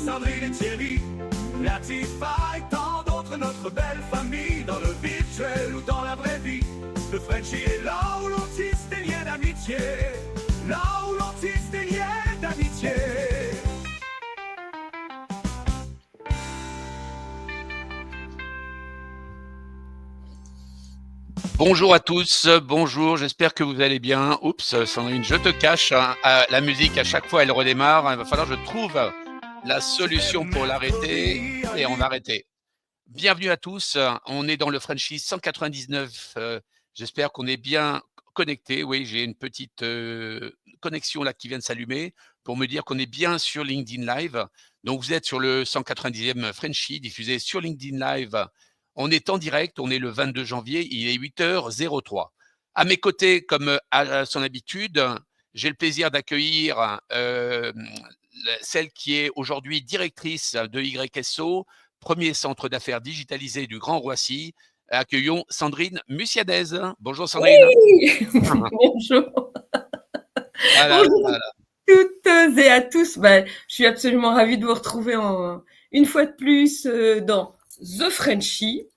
Sandrine et Thierry, Latifa et tant d'autres, notre belle famille, dans le virtuel ou dans la vraie vie. Le Frenchie est là où l'on tisse des liens d'amitié, là où l'on tisse des liens d'amitié. Bonjour à tous, bonjour, j'espère que vous allez bien. Oups, Sandrine, je te cache, hein, la musique à chaque fois elle redémarre, il va falloir que je trouve la solution pour l'arrêter et on va arrêter. Bienvenue à tous, on est dans le Frenchie 199, j'espère qu'on est bien connecté. Oui, j'ai une petite connexion là qui vient de s'allumer pour me dire qu'on est bien sur LinkedIn Live. Donc vous êtes sur le 190e Frenchie diffusé sur LinkedIn Live. On est en direct, on est le 22 janvier, il est 8h03. À mes côtés, comme à son habitude, j'ai le plaisir d'accueillir celle qui est aujourd'hui directrice de YSO, premier centre d'affaires digitalisé du Grand Roissy. Accueillons Sandrine Musiadez. Bonjour Sandrine. Oui bonjour. Voilà, Bonjour voilà. à toutes et à tous. Je suis absolument ravie de vous retrouver une fois de plus dans The Frenchie.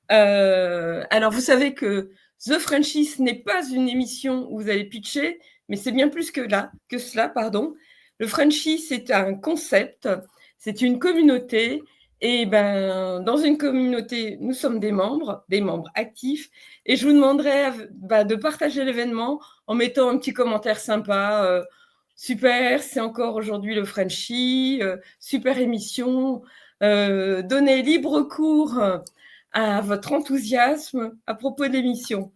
Alors, vous savez que The Frenchie, ce n'est pas une émission où vous allez pitcher, mais c'est bien plus que cela. Le Frenchie, c'est un concept, c'est une communauté. Et dans une communauté, nous sommes des membres actifs. Et je vous demanderai de partager l'événement en mettant un petit commentaire sympa. Super, c'est encore aujourd'hui le Frenchie, super émission. Donnez libre cours à votre enthousiasme à propos de l'émission.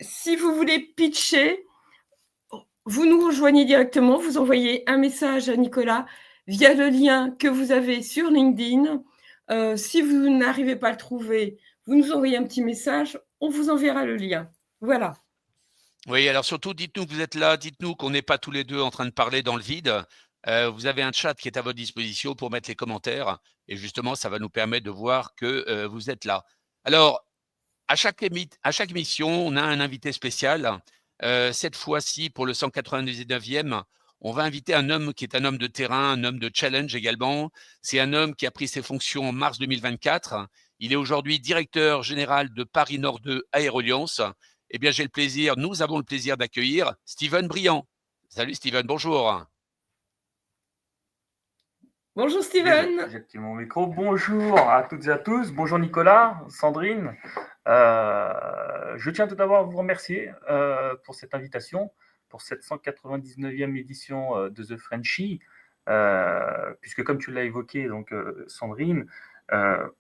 Si vous voulez pitcher, vous nous rejoignez directement, vous envoyez un message à Nicolas via le lien que vous avez sur LinkedIn. Si vous n'arrivez pas à le trouver, vous nous envoyez un petit message, on vous enverra le lien. Voilà. Oui, alors surtout, dites-nous que vous êtes là, dites-nous qu'on n'est pas tous les deux en train de parler dans le vide. Vous avez un chat qui est à votre disposition pour mettre les commentaires et justement, ça va nous permettre de voir que vous êtes là. Alors, à chaque émission, on a un invité spécial. Cette fois-ci, pour le 199e, on va inviter un homme qui est un homme de terrain, un homme de challenge également. C'est un homme qui a pris ses fonctions en mars 2024. Il est aujourd'hui directeur général de Paris Nord 2 Aéroliance. Eh bien, nous avons le plaisir d'accueillir Steven Briand. Salut Steven, bonjour. Bonjour Steven. J'active mon micro. Bonjour à toutes et à tous. Bonjour Nicolas, Sandrine. Je tiens tout d'abord à vous remercier pour cette invitation, pour cette 199e édition de The Frenchie, puisque comme tu l'as évoqué, donc Sandrine,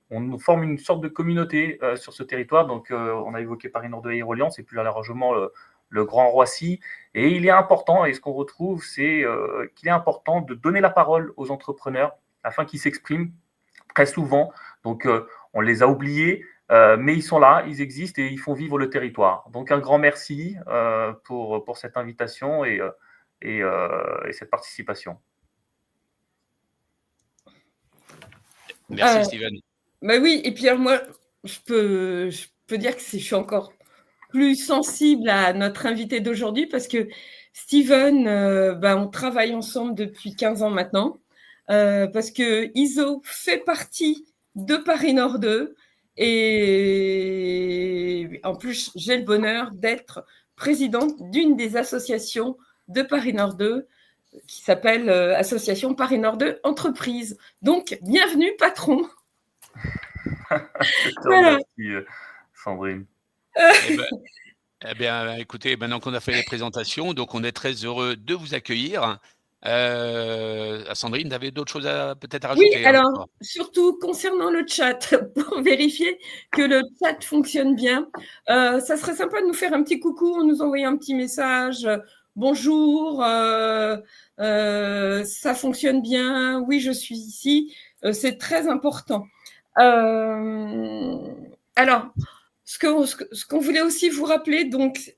on forme une sorte de communauté sur ce territoire. Donc on a évoqué Paris Nord 2 Aéroliance et plus largement le Grand Roissy. Et il est important, et ce qu'on retrouve, c'est qu'il est important de donner la parole aux entrepreneurs afin qu'ils s'expriment très souvent. Donc, on les a oubliés, mais ils sont là, ils existent et ils font vivre le territoire. Donc, un grand merci pour cette invitation et cette participation. Merci Steven. Oui, et puis alors moi, je peux dire que je suis encore plus sensible à notre invité d'aujourd'hui parce que Steven, on travaille ensemble depuis 15 ans maintenant, parce que ISO fait partie de Paris Nord 2 et en plus, j'ai le bonheur d'être présidente d'une des associations de Paris Nord 2 qui s'appelle Association Paris Nord 2 Entreprise. Donc, bienvenue patron. Voilà. Merci Sandrine. Eh bien, écoutez, maintenant qu'on a fait les présentations, donc on est très heureux de vous accueillir. Sandrine, tu avais d'autres choses peut-être à rajouter? Oui, alors, surtout concernant le chat, pour vérifier que le chat fonctionne bien, ça serait sympa de nous faire un petit coucou, nous envoyer un petit message. Bonjour, ça fonctionne bien, oui, je suis ici. C'est très important. Alors, ce qu'on voulait aussi vous rappeler, donc,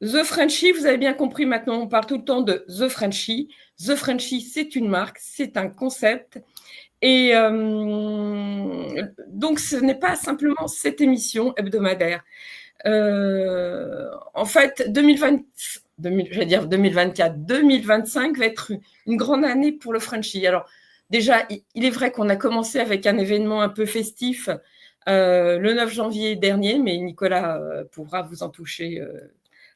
The Frenchie, vous avez bien compris maintenant, on parle tout le temps de The Frenchie. The Frenchie, c'est une marque, c'est un concept. Et donc, ce n'est pas simplement cette émission hebdomadaire. En fait, j'allais dire 2024, 2025 va être une grande année pour le Frenchy. Alors déjà, il est vrai qu'on a commencé avec un événement un peu festif le 9 janvier dernier, mais Nicolas pourra vous en toucher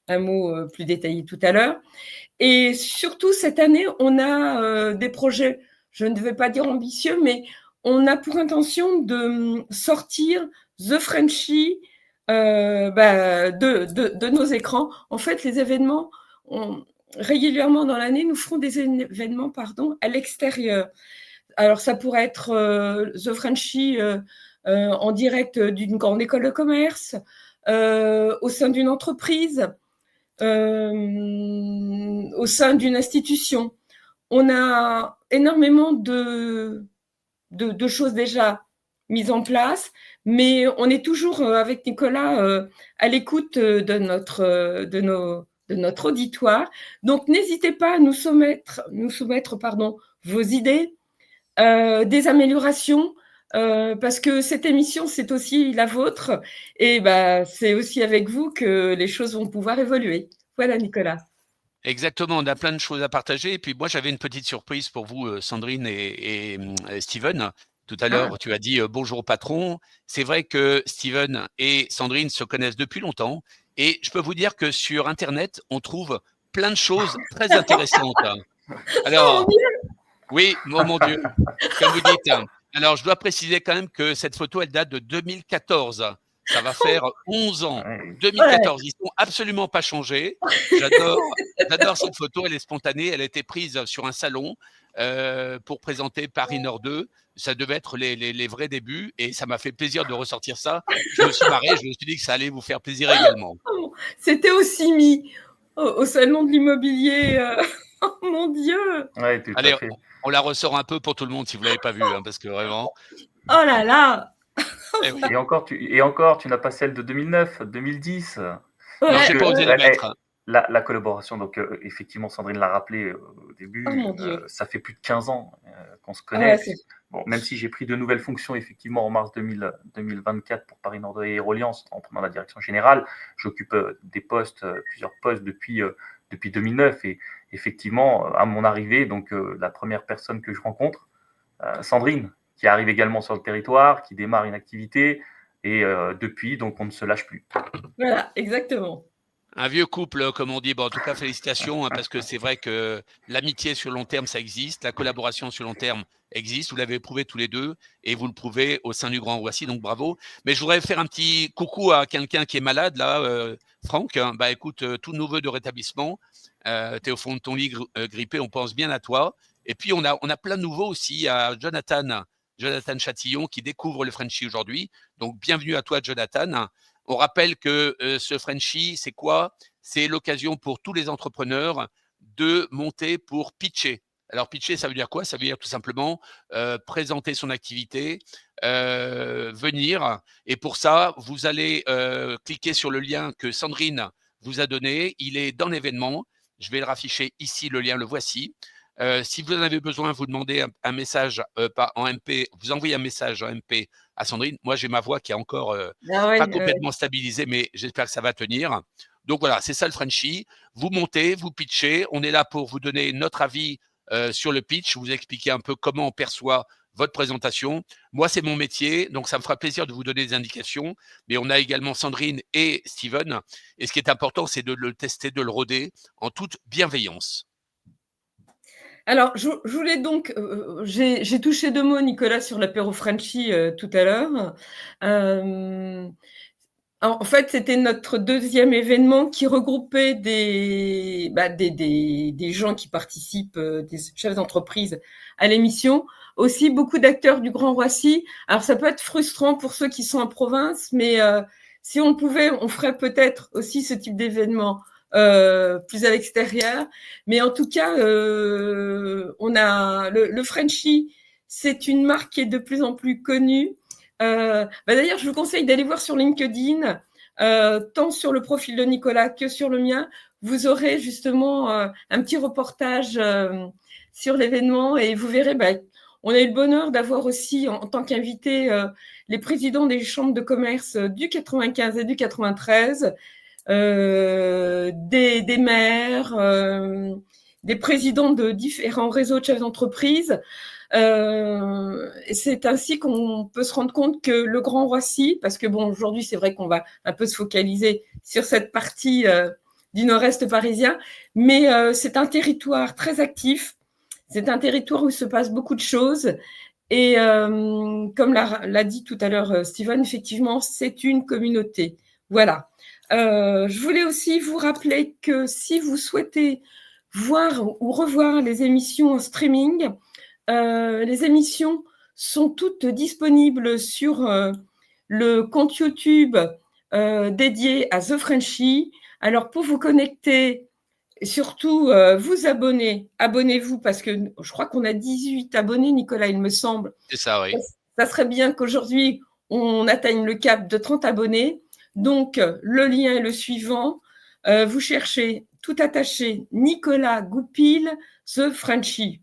un mot plus détaillé tout à l'heure. Et surtout, cette année, on a des projets, je ne vais pas dire ambitieux, mais on a pour intention de sortir The Frenchy de nos écrans. En fait, les événements, régulièrement dans l'année, nous ferons des événements à l'extérieur. Alors, ça pourrait être The Frenchy en direct d'une grande école de commerce, au sein d'une entreprise, au sein d'une institution. On a énormément de choses déjà mises en place, mais on est toujours avec Nicolas à l'écoute de notre auditoire. Donc, n'hésitez pas à nous soumettre vos idées, des améliorations, parce que cette émission, c'est aussi la vôtre, et c'est aussi avec vous que les choses vont pouvoir évoluer. Voilà, Nicolas. Exactement, on a plein de choses à partager. Et puis moi, j'avais une petite surprise pour vous, Sandrine et Steven. Tout à l'heure, tu as dit bonjour patron. C'est vrai que Steven et Sandrine se connaissent depuis longtemps. Et je peux vous dire que sur Internet, on trouve plein de choses très intéressantes. Alors, oui, oh mon Dieu, comme vous dites. Alors, je dois préciser quand même que cette photo, elle date de 2014. Ça va faire 11 ans. 2014, ils sont absolument pas changés. J'adore cette photo, elle est spontanée. Elle a été prise sur un salon pour présenter Paris Nord 2. Ça devait être les vrais débuts et ça m'a fait plaisir de ressortir ça. Je me suis marré, je me suis dit que ça allait vous faire plaisir également. C'était aussi mis au salon de l'immobilier. Oh mon Dieu! Ouais, tout Allez, à fait. on la ressort un peu pour tout le monde si vous ne l'avez pas vue, hein, parce que vraiment. Oh là là! Eh oui. Et encore, tu n'as pas celle de 2009, 2010. Non, j'ai pas osé la mettre. La collaboration, donc effectivement, Sandrine l'a rappelé au début, Oh mon Dieu. ça fait plus de 15 ans qu'on se connaît. Ouais, bon, même si j'ai pris de nouvelles fonctions, effectivement, en mars 2024 pour Paris Nord 2 et Aéroliance, en prenant la direction générale, j'occupe des postes, plusieurs postes depuis 2009. Et effectivement, à mon arrivée, donc la première personne que je rencontre, Sandrine, qui arrive également sur le territoire, qui démarre une activité, et depuis, donc on ne se lâche plus. Voilà, exactement. Un vieux couple, comme on dit. Bon, en tout cas, félicitations, hein, parce que c'est vrai que l'amitié sur le long terme, ça existe. La collaboration sur le long terme existe. Vous l'avez prouvé tous les deux et vous le prouvez au sein du Grand Roissy, donc bravo. Mais je voudrais faire un petit coucou à quelqu'un qui est malade, là, Franck. Bah, écoute, tout nouveau de rétablissement. Tu es au fond de ton lit grippé, on pense bien à toi. Et puis, on a plein de nouveaux aussi à Jonathan Chatillon qui découvre le Frenchy aujourd'hui. Donc, bienvenue à toi, Jonathan. On rappelle que ce Frenchy, c'est quoi? C'est l'occasion pour tous les entrepreneurs de monter pour pitcher. Alors, pitcher, ça veut dire quoi? Ça veut dire tout simplement présenter son activité, venir. Et pour ça, vous allez cliquer sur le lien que Sandrine vous a donné. Il est dans l'événement. Je vais le rafficher ici, le lien, le voici. Si vous en avez besoin, vous demandez un message en MP, vous envoyez un message en MP à Sandrine. Moi, j'ai ma voix qui est encore pas complètement stabilisée, mais j'espère que ça va tenir. Donc voilà, c'est ça le Frenchy. Vous montez, vous pitchez. On est là pour vous donner notre avis sur le pitch, vous expliquer un peu comment on perçoit votre présentation. Moi, c'est mon métier, donc ça me fera plaisir de vous donner des indications. Mais on a également Sandrine et Steven. Et ce qui est important, c'est de le tester, de le rôder en toute bienveillance. Alors, je voulais donc, j'ai touché 2 mots, Nicolas, sur l'apéro Frenchy tout à l'heure. En fait, c'était notre 2e événement qui regroupait des gens qui participent, des chefs d'entreprise à l'émission, aussi beaucoup d'acteurs du Grand Roissy. Alors, ça peut être frustrant pour ceux qui sont en province, mais si on pouvait, on ferait peut-être aussi ce type d'événement plus à l'extérieur. Mais en tout cas, on a le Frenchy, c'est une marque qui est de plus en plus connue. D'ailleurs, je vous conseille d'aller voir sur LinkedIn, tant sur le profil de Nicolas que sur le mien. Vous aurez justement un petit reportage sur l'événement et vous verrez, on a eu le bonheur d'avoir aussi en tant qu'invité les présidents des chambres de commerce du 95 et du 93. des maires, des présidents de différents réseaux de chefs d'entreprise. C'est ainsi qu'on peut se rendre compte que le Grand Roissy, parce que bon, aujourd'hui, c'est vrai qu'on va un peu se focaliser sur cette partie du nord-est parisien, mais c'est un territoire très actif, c'est un territoire où il se passe beaucoup de choses, et comme l'a dit tout à l'heure Steven, effectivement, c'est une communauté. Voilà. Je voulais aussi vous rappeler que si vous souhaitez voir ou revoir les émissions en streaming, les émissions sont toutes disponibles sur le compte YouTube dédié à The Frenchie. Alors, pour vous connecter, et surtout vous abonner, abonnez-vous parce que je crois qu'on a 18 abonnés, Nicolas, il me semble. C'est ça, oui. Ça serait bien qu'aujourd'hui, on atteigne le cap de 30 abonnés. Donc, le lien est le suivant. Vous cherchez, tout attaché, Nicolas Goupil, The Frenchie.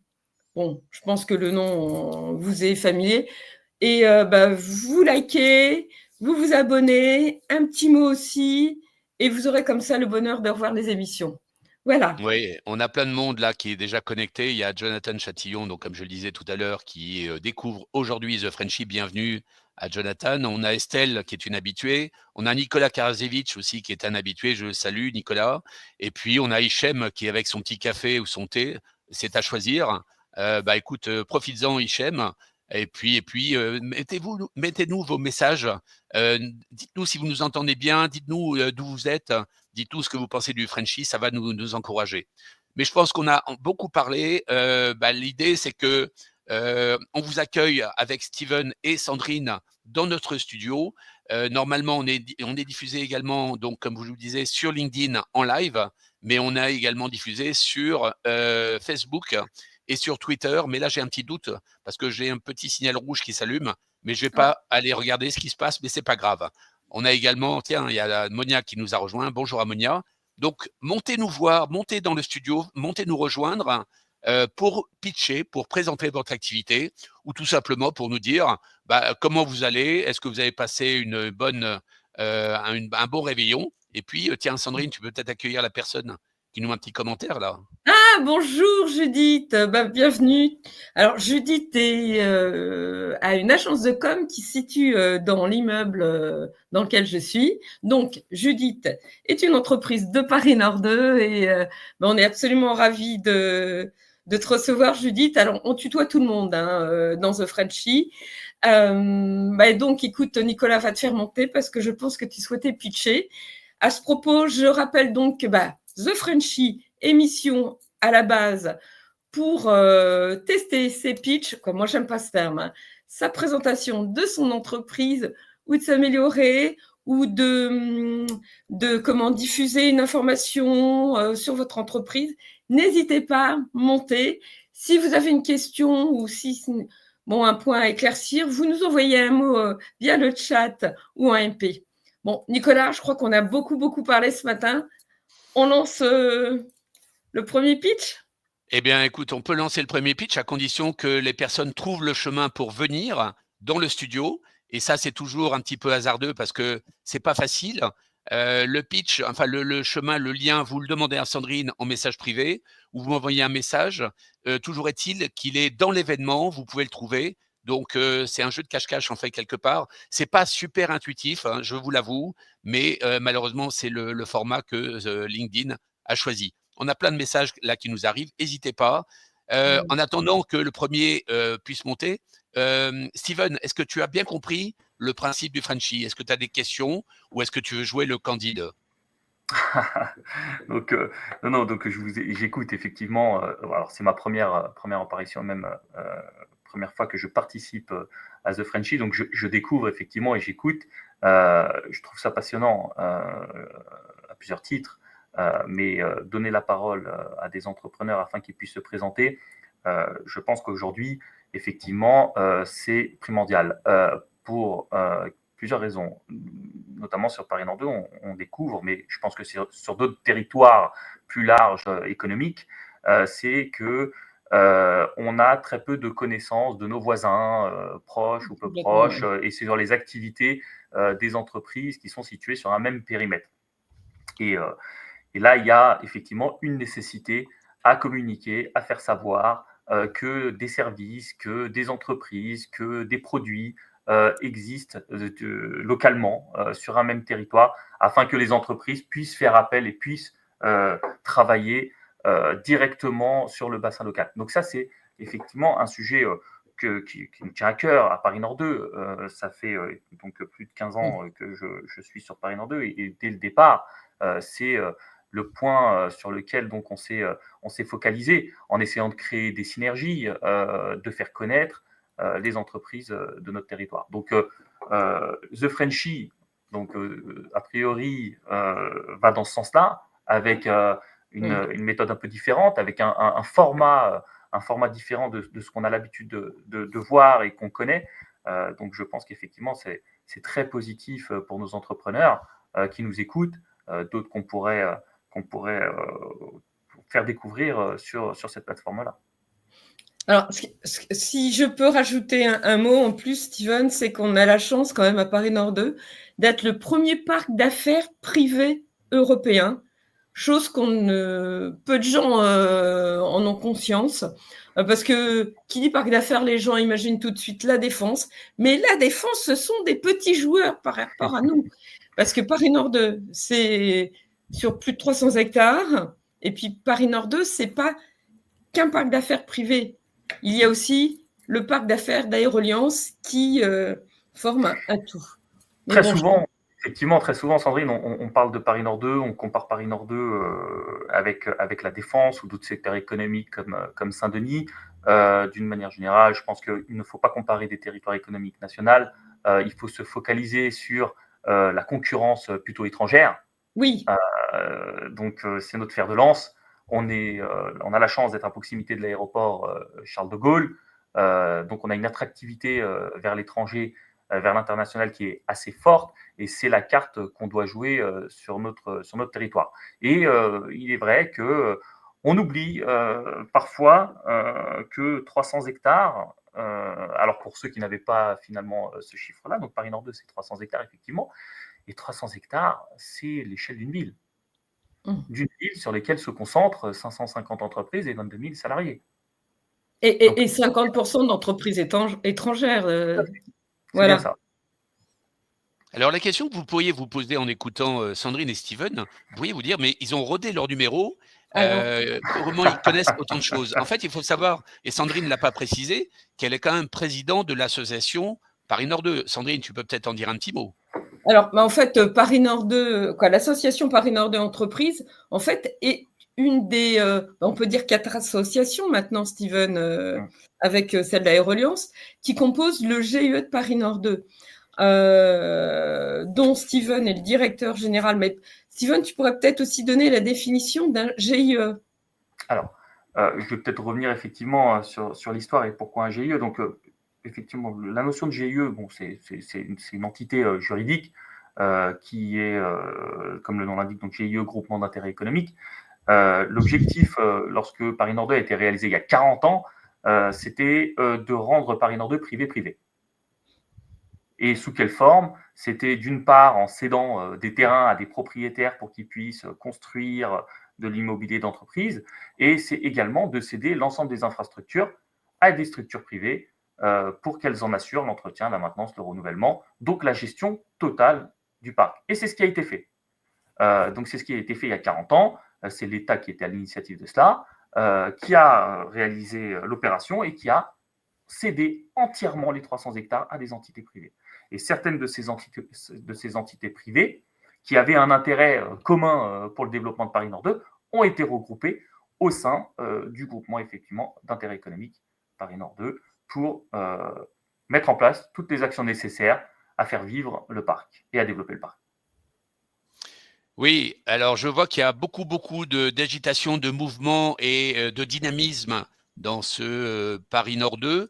Bon, je pense que le nom vous est familier. Et vous likez, vous vous abonnez, un petit mot aussi, et vous aurez comme ça le bonheur de revoir les émissions. Voilà. Oui, on a plein de monde là qui est déjà connecté. Il y a Jonathan Chatillon, donc comme je le disais tout à l'heure, qui découvre aujourd'hui The Frenchie. Bienvenue à Jonathan. On a Estelle qui est une habituée. On a Nicolas Karaszewicz aussi qui est un habitué. Je le salue, Nicolas. Et puis on a Hichem qui est avec son petit café ou son thé. C'est à choisir. Écoute, profites-en, Hichem. Et puis, mettez-nous vos messages. Dites-nous si vous nous entendez bien. Dites-nous d'où vous êtes. Dites-nous ce que vous pensez du Frenchie, ça va nous encourager. Mais je pense qu'on a beaucoup parlé. L'idée, c'est que on vous accueille avec Steven et Sandrine dans notre studio. Normalement, on est diffusé également, donc comme je vous le disais, sur LinkedIn en live, mais on a également diffusé sur Facebook et sur Twitter. Mais là, j'ai un petit doute parce que j'ai un petit signal rouge qui s'allume, mais je ne vais pas aller regarder ce qui se passe, mais c'est pas grave. On a également, tiens, il y a Monia qui nous a rejoint. Bonjour à Monia. Donc, montez nous voir, montez dans le studio, montez nous rejoindre pour pitcher, pour présenter votre activité ou tout simplement pour nous dire comment vous allez, est-ce que vous avez passé un bon réveillon. Et puis, tiens, Sandrine, tu peux peut-être accueillir la personne qui nous met un petit commentaire là. Ah, bonjour Judith, bienvenue. Alors Judith a une agence de com qui se situe dans l'immeuble dans lequel je suis. Donc Judith est une entreprise de Paris Nord 2 et on est absolument ravis de te recevoir Judith. Alors on tutoie tout le monde dans The Frenchie. Donc écoute, Nicolas va te faire monter parce que je pense que tu souhaitais pitcher. À ce propos, je rappelle donc que The Frenchie, émission à la base pour tester ses pitchs, quoi, moi j'aime pas ce terme, sa présentation de son entreprise ou de s'améliorer ou de comment diffuser une information sur votre entreprise. N'hésitez pas, montez. Si vous avez une question ou si un point à éclaircir, vous nous envoyez un mot via le chat ou un MP. Bon, Nicolas, je crois qu'on a beaucoup parlé ce matin. On lance le premier pitch ? Eh bien, écoute, on peut lancer le premier pitch à condition que les personnes trouvent le chemin pour venir dans le studio. Et ça, c'est toujours un petit peu hasardeux parce que c'est pas facile. Le pitch, enfin le chemin, le lien, vous le demandez à Sandrine en message privé ou vous m'envoyez un message. Toujours est-il qu'il est dans l'événement, vous pouvez le trouver. Donc, c'est un jeu de cache-cache en fait quelque part. C'est pas super intuitif, hein, je vous l'avoue, mais malheureusement, c'est le format que LinkedIn a choisi. On a plein de messages là qui nous arrivent, n'hésitez pas. En attendant que le premier puisse monter, Steven, est-ce que tu as bien compris le principe du Frenchie? Est-ce que tu as des questions ou est-ce que tu veux jouer le candidat? Donc, donc j'écoute effectivement. Alors, c'est ma première apparition, même première fois que je participe à The Frenchie. Donc, je découvre effectivement et j'écoute. Je trouve ça passionnant à plusieurs titres. Mais donner la parole à des entrepreneurs afin qu'ils puissent se présenter, je pense qu'aujourd'hui, effectivement, c'est primordial pour plusieurs raisons. Notamment sur Paris Nord 2, on découvre, mais je pense que sur d'autres territoires plus larges économiques, c'est que on a très peu de connaissances de nos voisins, proches ou peu proches, et sur les activités des entreprises qui sont situées sur un même périmètre. Et, et là, il y a effectivement une nécessité à communiquer, à faire savoir que des services, que des entreprises, que des produits existent localement sur un même territoire, afin que les entreprises puissent faire appel et puissent travailler directement sur le bassin local. Donc ça, c'est effectivement un sujet qui me tient à cœur à Paris Nord 2. Ça fait donc plus de 15 ans que je suis sur Paris Nord 2 et dès le départ, c'est le point sur lequel donc on s'est focalisé en essayant de créer des synergies, de faire connaître les entreprises de notre territoire. Donc The Frenchie, donc a priori, va dans ce sens-là, avec une méthode un peu différente, avec un format différent de ce qu'on a l'habitude de voir et qu'on connaît. Donc je pense qu'effectivement, c'est très positif pour nos entrepreneurs qui nous écoutent, d'autres qu'on pourrait faire découvrir sur cette plateforme-là. Alors, si je peux rajouter un mot en plus, Steven, c'est qu'on a la chance quand même à Paris Nord 2 d'être le premier parc d'affaires privé européen, chose peu de gens en ont conscience, parce que qui dit parc d'affaires, les gens imaginent tout de suite la Défense, mais la Défense, ce sont des petits joueurs par rapport à nous, parce que Paris Nord 2, c'est sur plus de 300 hectares, et puis Paris Nord 2, c'est pas qu'un parc d'affaires privé. Il y a aussi le parc d'affaires d'Aéroliance qui forme un tout. Mais très souvent, Sandrine, on parle de Paris Nord 2, on compare Paris Nord 2 avec la Défense ou d'autres secteurs économiques comme Saint-Denis. D'une manière générale, je pense qu'il ne faut pas comparer des territoires économiques nationaux. Il faut se focaliser sur la concurrence plutôt étrangère. Oui. Donc, c'est notre fer de lance. On a la chance d'être à proximité de l'aéroport Charles de Gaulle. Donc, on a une attractivité vers l'étranger, vers l'international qui est assez forte. Et c'est la carte qu'on doit jouer sur notre territoire. Et il est vrai qu'on oublie parfois que 300 hectares, alors pour ceux qui n'avaient pas finalement ce chiffre-là, donc Paris Nord 2, c'est 300 hectares effectivement. Et 300 hectares, c'est l'échelle d'une ville. D'une ville sur lesquelles se concentrent 550 entreprises et 22 000 salariés. Et 50% d'entreprises étrangères. Voilà. Bien ça. Alors la question que vous pourriez vous poser en écoutant Sandrine et Steven, vous pourriez vous dire, mais ils ont rodé leur numéro, comment ils connaissent autant de choses? En fait, il faut savoir, et Sandrine ne l'a pas précisé, qu'elle est quand même présidente de l'association Paris Nord 2. Sandrine, tu peux peut-être en dire un petit mot. Alors, en fait, Paris Nord 2, l'association Paris Nord 2 Entreprises, en fait, est une des, on peut dire 4 associations maintenant, Steven, avec celle d'Aéroliance, qui composent le GIE de Paris Nord 2, dont Steven est le directeur général. Mais Steven, tu pourrais peut-être aussi donner la définition d'un GIE. Alors, je vais peut-être revenir effectivement sur l'histoire et pourquoi un GIE. Donc, effectivement, la notion de GIE, bon, c'est une entité juridique qui est, comme le nom l'indique, donc GIE, groupement d'intérêt économique. L'objectif, lorsque Paris Nord 2 a été réalisé il y a 40 ans, c'était de rendre Paris Nord 2 privé-privé. Et sous quelle forme? C'était d'une part en cédant des terrains à des propriétaires pour qu'ils puissent construire de l'immobilier d'entreprise, et c'est également de céder l'ensemble des infrastructures à des structures privées pour qu'elles en assurent l'entretien, la maintenance, le renouvellement, donc la gestion totale du parc. Et c'est ce qui a été fait. Donc c'est ce qui a été fait il y a 40 ans, c'est l'État qui était à l'initiative de cela, qui a réalisé l'opération et qui a cédé entièrement les 300 hectares à des entités privées. Et certaines de ces entités privées, qui avaient un intérêt commun pour le développement de Paris Nord 2, ont été regroupées au sein du groupement effectivement d'intérêt économique Paris Nord 2 pour mettre en place toutes les actions nécessaires à faire vivre le parc et à développer le parc. Oui, alors je vois qu'il y a beaucoup d'agitation, de mouvement et de dynamisme dans ce Paris Nord 2.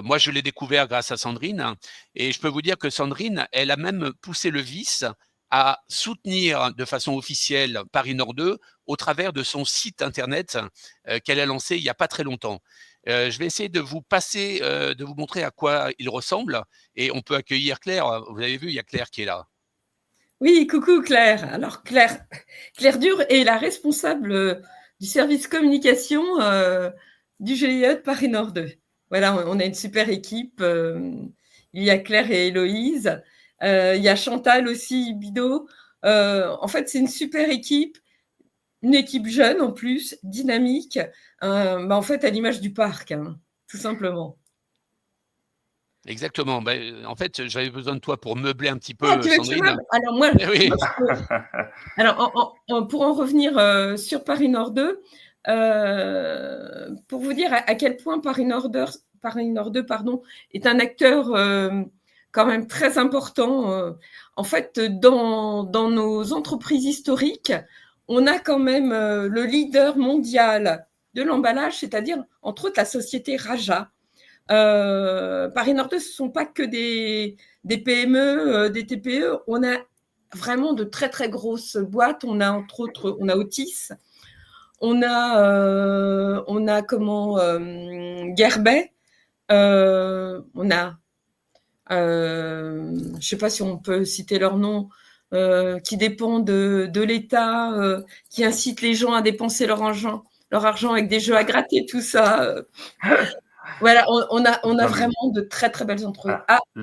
Moi, je l'ai découvert grâce à Sandrine, et je peux vous dire que Sandrine, elle a même poussé le vice à soutenir de façon officielle Paris Nord 2 au travers de son site internet qu'elle a lancé il n'y a pas très longtemps. Je vais essayer de vous passer, de vous montrer à quoi il ressemble, et on peut accueillir Claire. Vous avez vu, il y a Claire qui est là. Oui, coucou Claire. Alors Claire Dure est la responsable du service communication du GIE de Paris Nord 2. Voilà, on a une super équipe. Il y a Claire et Héloïse. Il y a Chantal aussi, Bidot. En fait, c'est une super équipe, une équipe jeune en plus, dynamique, en fait, à l'image du parc, hein, tout simplement. Exactement. En fait, j'avais besoin de toi pour meubler un petit Ah, peu, tu veux que je Sandrine. meuble? Alors moi, Oui. alors pour en revenir sur Paris Nord 2, pour vous dire à quel point Paris Nord 2, pardon, est un acteur quand même très important. En fait, dans nos entreprises historiques, on a quand même le leader mondial de l'emballage, c'est-à-dire entre autres la société Raja. Paris Nord 2, ce ne sont pas que des PME, des TPE. On a vraiment de très très grosses boîtes. On a entre autres, on a Otis, on a Gerbet, on a, je ne sais pas si on peut citer leur nom, qui dépend de l'État, qui incite les gens à dépenser leur argent avec des jeux à gratter, tout ça. Voilà, on a vraiment de très très belles entreprises.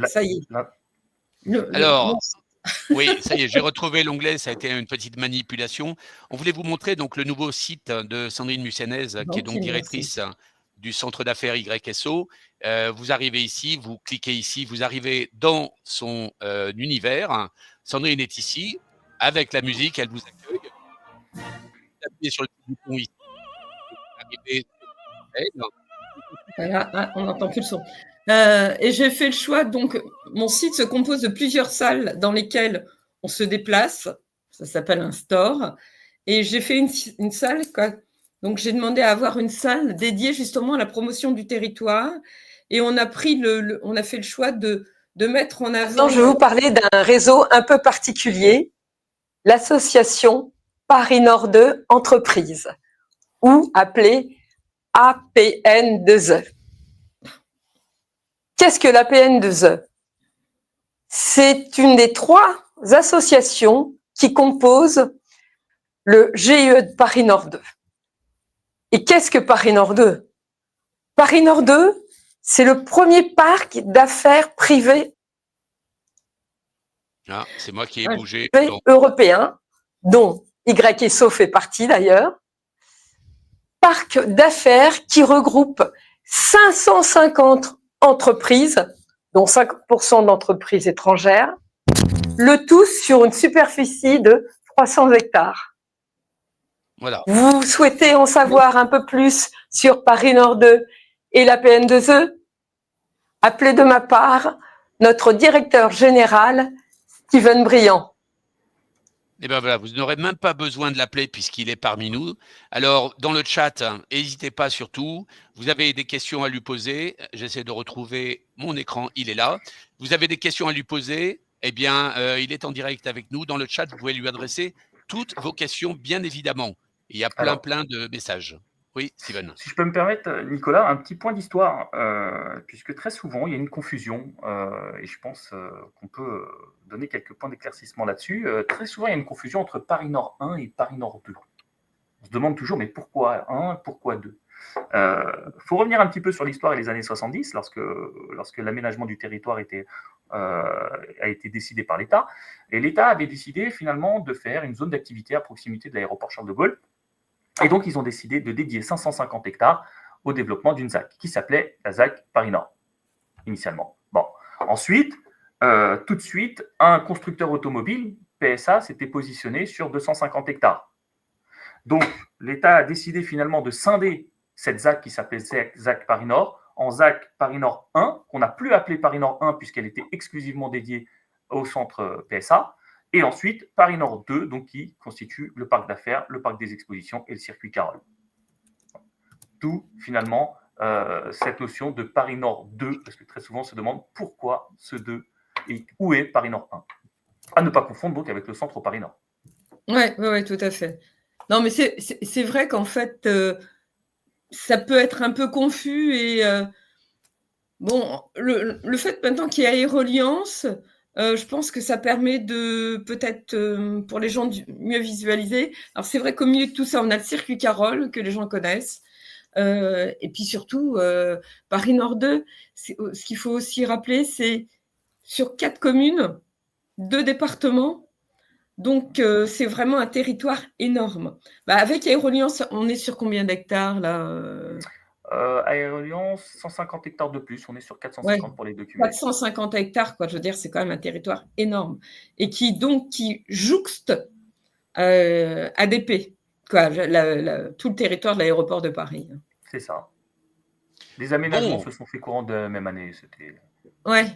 Ça y est. Alors, oui, ça y est, j'ai retrouvé l'onglet, ça a été une petite manipulation. On voulait vous montrer donc le nouveau site de Sandrine Mussanez, qui est donc directrice du centre d'affaires YSO. Vous arrivez ici, vous cliquez ici, vous arrivez dans son univers. Sandrine est ici, avec la musique, elle vous accueille. Vous appuyez sur le petit bouton ici, vous arrivez sur voilà, on n'entend plus le son. Et j'ai fait le choix, donc mon site se compose de plusieurs salles dans lesquelles on se déplace, ça s'appelle un store, et j'ai fait une salle, quoi. Donc j'ai demandé à avoir une salle dédiée justement à la promotion du territoire, et on a fait le choix de mettre en avant… Maintenant, je vais vous parler d'un réseau un peu particulier, l'association Paris Nord 2 Entreprises, ou appelée APN2E. Qu'est-ce que l'APN2E? C'est une des 3 associations qui composent le GIE de Paris Nord 2. Et qu'est-ce que Paris Nord 2? Paris Nord 2, c'est le premier parc d'affaires privé c'est moi qui ai bougé. Européen, dont YSO fait partie d'ailleurs. Parc d'affaires qui regroupe 550 entreprises, dont 5% d'entreprises étrangères, le tout sur une superficie de 300 hectares. Voilà. Vous souhaitez en savoir un peu plus sur Paris Nord 2 et la PN2E? Appelez de ma part notre directeur général, Steven Briand. Et bien voilà, vous n'aurez même pas besoin de l'appeler puisqu'il est parmi nous. Alors, dans le chat, n'hésitez pas surtout. Vous avez des questions à lui poser. J'essaie de retrouver mon écran, il est là. Vous avez des questions à lui poser, eh bien, il est en direct avec nous. Dans le chat, vous pouvez lui adresser toutes vos questions, bien évidemment. Il y a plein de messages. Oui, Steven. Si je peux me permettre, Nicolas, un petit point d'histoire, puisque très souvent, il y a une confusion, et je pense qu'on peut donner quelques points d'éclaircissement là-dessus. Très souvent, il y a une confusion entre Paris Nord 1 et Paris Nord 2. On se demande toujours, mais pourquoi 1, pourquoi 2 ? Faut revenir un petit peu sur l'histoire et les années 70, lorsque l'aménagement du territoire a été décidé par l'État. Et l'État avait décidé finalement de faire une zone d'activité à proximité de l'aéroport Charles de Gaulle. Et donc, ils ont décidé de dédier 550 hectares au développement d'une ZAC, qui s'appelait la ZAC Paris Nord, initialement. Bon. Ensuite, tout de suite, un constructeur automobile, PSA, s'était positionné sur 250 hectares. Donc, l'État a décidé finalement de scinder cette ZAC qui s'appelait ZAC Paris Nord en ZAC Paris Nord 1, qu'on n'a plus appelée Paris Nord 1 puisqu'elle était exclusivement dédiée au centre PSA. Et ensuite, Paris Nord 2, donc, qui constitue le parc d'affaires, le parc des expositions et le circuit Carole. D'où, finalement, cette notion de Paris Nord 2, parce que très souvent, on se demande pourquoi ce 2 et où est Paris Nord 1. À ne pas confondre donc avec le centre Paris Nord. Oui, tout à fait. Non, mais c'est vrai qu'en fait, ça peut être un peu confus. Et bon, le fait maintenant qu'il y a Aéroliance, Je pense que ça permet de peut-être pour les gens mieux visualiser. Alors c'est vrai qu'au milieu de tout ça, on a le circuit Carole que les gens connaissent. Et puis surtout, Paris Nord 2, ce qu'il faut aussi rappeler, c'est sur 4 communes, 2 départements. Donc, c'est vraiment un territoire énorme. Avec Aéroliance, on est sur combien d'hectares là Aéroliance, 150 hectares de plus. On est sur 450 Ouais, pour les deux cumulés. 450 hectares, quoi. Je veux dire, c'est quand même un territoire énorme. Et qui jouxte ADP, quoi, tout le territoire de l'aéroport de Paris. C'est ça. Les aménagements Bon, se sont faits courant de la même année. Ouais.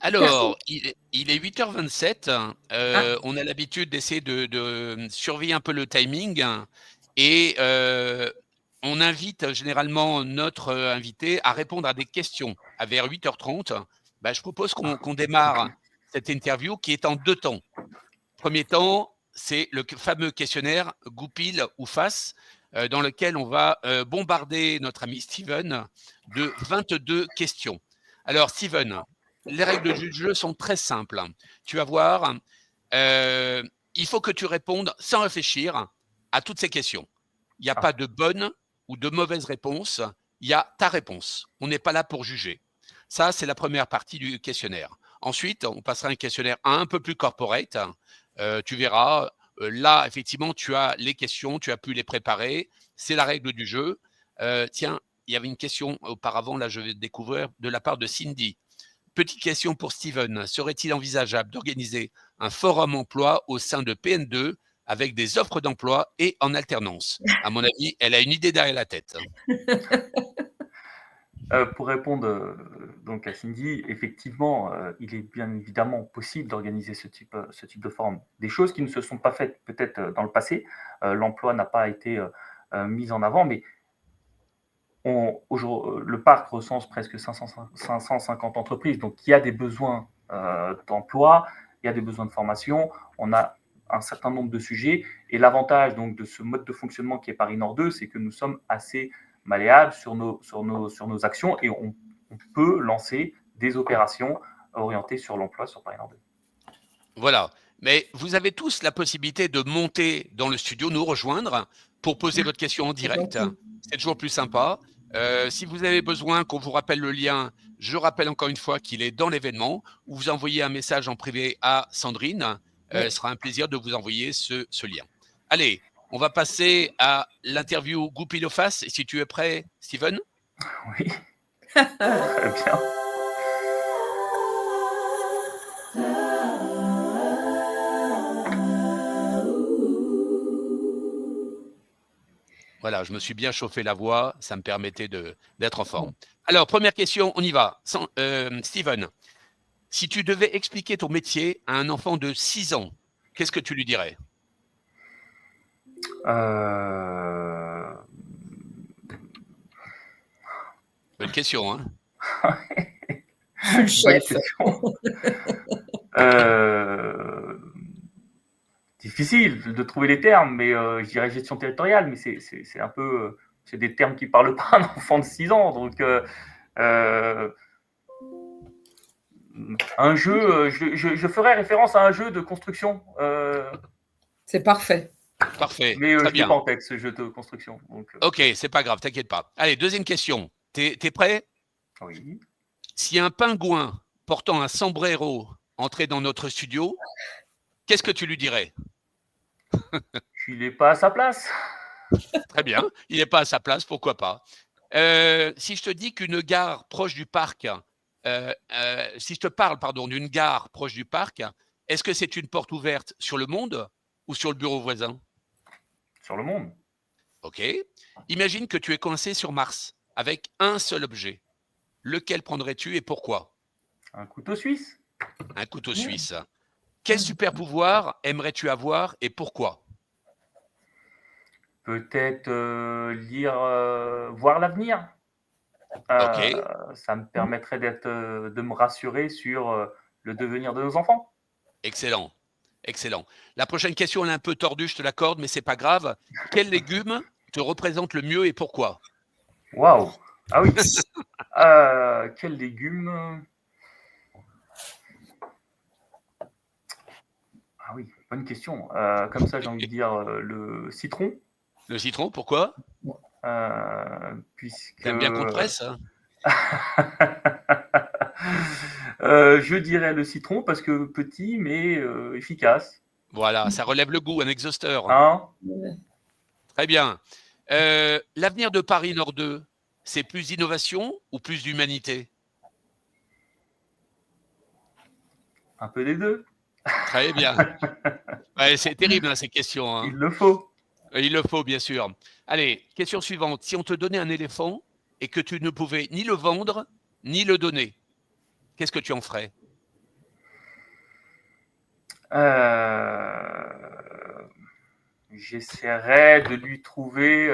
alors, il est 8h27. Ah. On a l'habitude d'essayer de surveiller un peu le timing. Et on invite généralement notre invité à répondre à des questions. Vers 8h30, je propose qu'on démarre cette interview qui est en 2 temps. Premier temps, c'est le fameux questionnaire Goupil ou Face, dans lequel on va bombarder notre ami Steven de 22 questions. Alors Steven, les règles du jeu sont très simples. Tu vas voir, il faut que tu répondes sans réfléchir à toutes ces questions. Il n'y a pas de bonne ou de mauvaise réponse, il y a ta réponse. On n'est pas là pour juger. Ça, c'est la première partie du questionnaire. Ensuite, on passera à un questionnaire un peu plus corporate. Tu verras, là, effectivement, tu as les questions, tu as pu les préparer. C'est la règle du jeu. Tiens, il y avait une question auparavant, là, je vais découvrir, de la part de Cindy. Petite question pour Steven. Serait-il envisageable d'organiser un forum emploi au sein de PN2 avec des offres d'emploi et en alternance? À mon avis, elle a une idée derrière la tête. Pour répondre donc à Cindy, effectivement, il est bien évidemment possible d'organiser ce type de forum. Des choses qui ne se sont pas faites peut-être dans le passé. L'emploi n'a pas été mis en avant, mais le parc recense presque 550 entreprises, donc il y a des besoins d'emploi, il y a des besoins de formation, on a un certain nombre de sujets, et l'avantage donc de ce mode de fonctionnement qui est Paris Nord 2, c'est que nous sommes assez malléables sur nos actions, et on peut lancer des opérations orientées sur l'emploi sur Paris Nord 2. Voilà. Mais vous avez tous la possibilité de monter dans le studio, nous rejoindre pour poser votre question en direct. C'est toujours plus sympa. Si vous avez besoin qu'on vous rappelle le lien, je rappelle encore une fois qu'il est dans l'événement, ou vous envoyez un message en privé à Sandrine. Ce sera un plaisir de vous envoyer ce lien. Allez, on va passer à l'interview Goupil ou Face. Si tu es prêt, Steven? Oui, très bien. Voilà, je me suis bien chauffé la voix, ça me permettait d'être en forme. Alors, première question, on y va. Steven, si tu devais expliquer ton métier à un enfant de 6 ans, qu'est-ce que tu lui dirais? Bonne question, hein? Je suis le chef. Difficile de trouver les termes, mais je dirais gestion territoriale, mais c'est un peu, c'est des termes qui ne parlent pas à un enfant de 6 ans, donc un jeu, je ferais référence à un jeu de construction. C'est parfait. Parfait, Mais très je n'ai bien. pas en tête ce jeu de construction. Donc, Ok, c'est pas grave, t'inquiète pas. Allez, deuxième question. T'es prêt? oui. Si un pingouin portant un sombrero entrait dans notre studio, qu'est-ce que tu lui dirais? Il n'est pas à sa place. Très bien, il n'est pas à sa place, pourquoi pas. Si je te dis qu'une gare proche du parc, si je te parle, pardon, d'une gare proche du parc, est-ce que c'est une porte ouverte sur le monde ou sur le bureau voisin? Sur le monde. Ok. Imagine que tu es coincé sur Mars avec un seul objet. Lequel prendrais-tu et pourquoi? Un couteau suisse. Un couteau suisse. Quel super pouvoir aimerais-tu avoir et pourquoi? Peut-être voir l'avenir. Ok, Ça me permettrait de me rassurer sur le devenir de nos enfants. excellent. Excellent. La prochaine question, elle est un peu tordue, je te l'accorde, mais c'est pas grave. Quel légume te représente le mieux et pourquoi? Waouh! Ah oui. Quel légume? Ah oui, bonne question. Comme ça, j'ai envie de dire le citron, Le citron, pourquoi? puisque T'aimes bien qu'on te presse, hein? je dirais le citron parce que petit mais efficace. Voilà, ça relève le goût, un exhausteur. Hein? Très bien. L'avenir de Paris Nord 2, c'est plus d'innovation ou plus d'humanité? Un peu des deux. Très bien. Ouais, c'est terrible, hein, ces questions, Il hein. le faut. Il le faut, bien sûr. Allez, question suivante. Si on te donnait un éléphant et que tu ne pouvais ni le vendre, ni le donner, qu'est-ce que tu en ferais? J'essaierai de lui trouver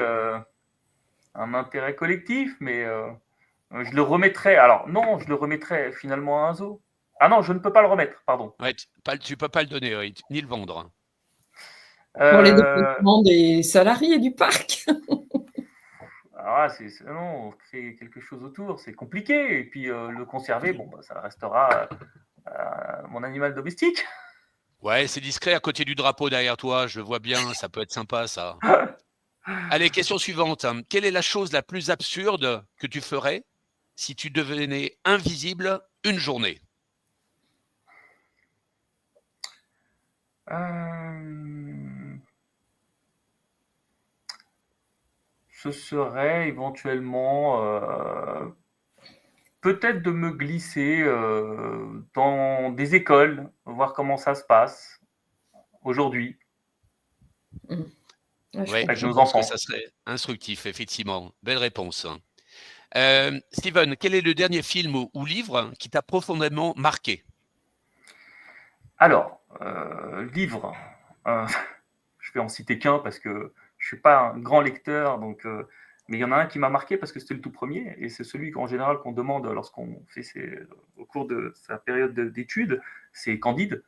un intérêt collectif, mais je le remettrai. Alors, non, je le remettrai finalement à un zoo. Ah non, je ne peux pas le remettre, pardon. Ouais, tu peux pas le donner, oui, ni le vendre. Pour les Euh, déplacements des salariés du parc. alors là, non, créer quelque chose autour, c'est compliqué. Et puis le conserver, bon, bah, ça restera mon animal domestique. Ouais, c'est discret à côté du drapeau derrière toi, je vois bien, ça peut être sympa, ça. Allez, question suivante. Quelle est la chose la plus absurde que tu ferais si tu devenais invisible une journée? Euh, Ce serait éventuellement peut-être de me glisser dans des écoles, voir comment ça se passe aujourd'hui Ouais, je Oui, avec je nos pense que enfants. ça serait instructif, effectivement. Belle réponse. Steven, quel est le dernier film ou livre qui t'a profondément marqué? Alors, livre, je vais en citer qu'un parce que je suis pas un grand lecteur, donc, mais il y en a un qui m'a marqué parce que c'était le tout premier, et c'est celui qu'en général qu'on demande lorsqu'on fait au cours de sa période d'études, c'est Candide.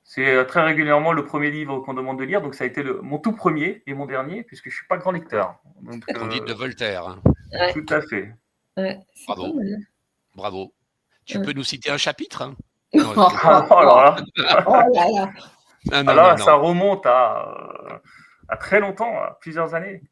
C'est très régulièrement le premier livre qu'on demande de lire, donc ça a été mon tout premier et mon dernier, puisque je suis pas grand lecteur. Donc, Candide de Voltaire, hein. Ouais, tout à fait. ouais, c'est pas Bravo, mal. bravo. Tu Ouais. peux nous citer un chapitre, hein? Non, je Oh, plaisante. Oh, alors là, oh là là. Non, non, ça non. remonte à très longtemps, à plusieurs années.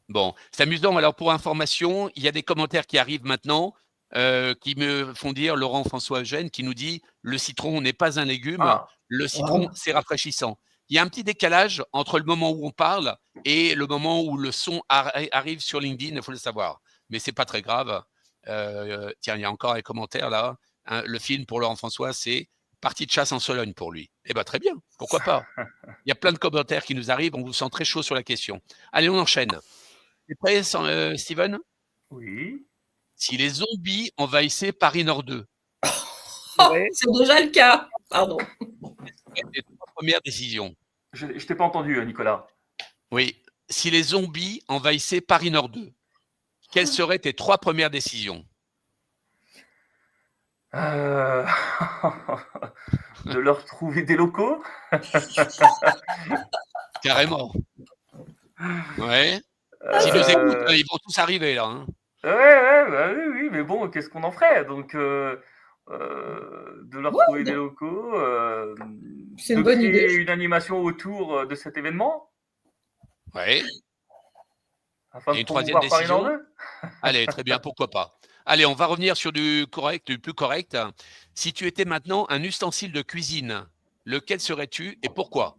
Bon, c'est amusant. Alors, pour information, il y a des commentaires qui arrivent maintenant qui me font dire, Laurent François Eugène, qui nous dit le citron n'est pas un légume, Ah, le Oh. citron, c'est rafraîchissant. Il y a un petit décalage entre le moment où on parle et le moment où le son arrive sur LinkedIn, il faut le savoir. Mais c'est pas très grave. Tiens, il y a encore un commentaire là. Hein, le film pour Laurent François, c'est Partie de chasse en Sologne pour lui. Eh bien, très bien, pourquoi pas. Il y a plein de commentaires qui nous arrivent, on vous sent très chaud sur la question. Allez, on enchaîne. T'es prêt, Steven? oui. Si les zombies envahissaient Paris Nord 2, Oh, c'est déjà le cas. Pardon. tes trois premières décisions. Je t'ai pas entendu, Nicolas. Oui. Si les zombies envahissaient Paris Nord 2, quelles seraient tes trois premières décisions? Euh, de leur trouver des locaux. Carrément. Ouais. S'ils nous écoutent, Euh, ils vont tous arriver là, hein. ouais, bah oui, oui, mais bon, qu'est-ce qu'on en ferait? Donc, de leur Ouais, trouver des locaux, c'est de une bonne idée. créer une animation autour de cet événement, Ouais. afin Et de une troisième promouvoir Paris Nord décision? 2. Allez, très bien, pourquoi pas. Allez, on va revenir sur du correct, du plus correct. Si tu étais maintenant un ustensile de cuisine, lequel serais-tu et pourquoi?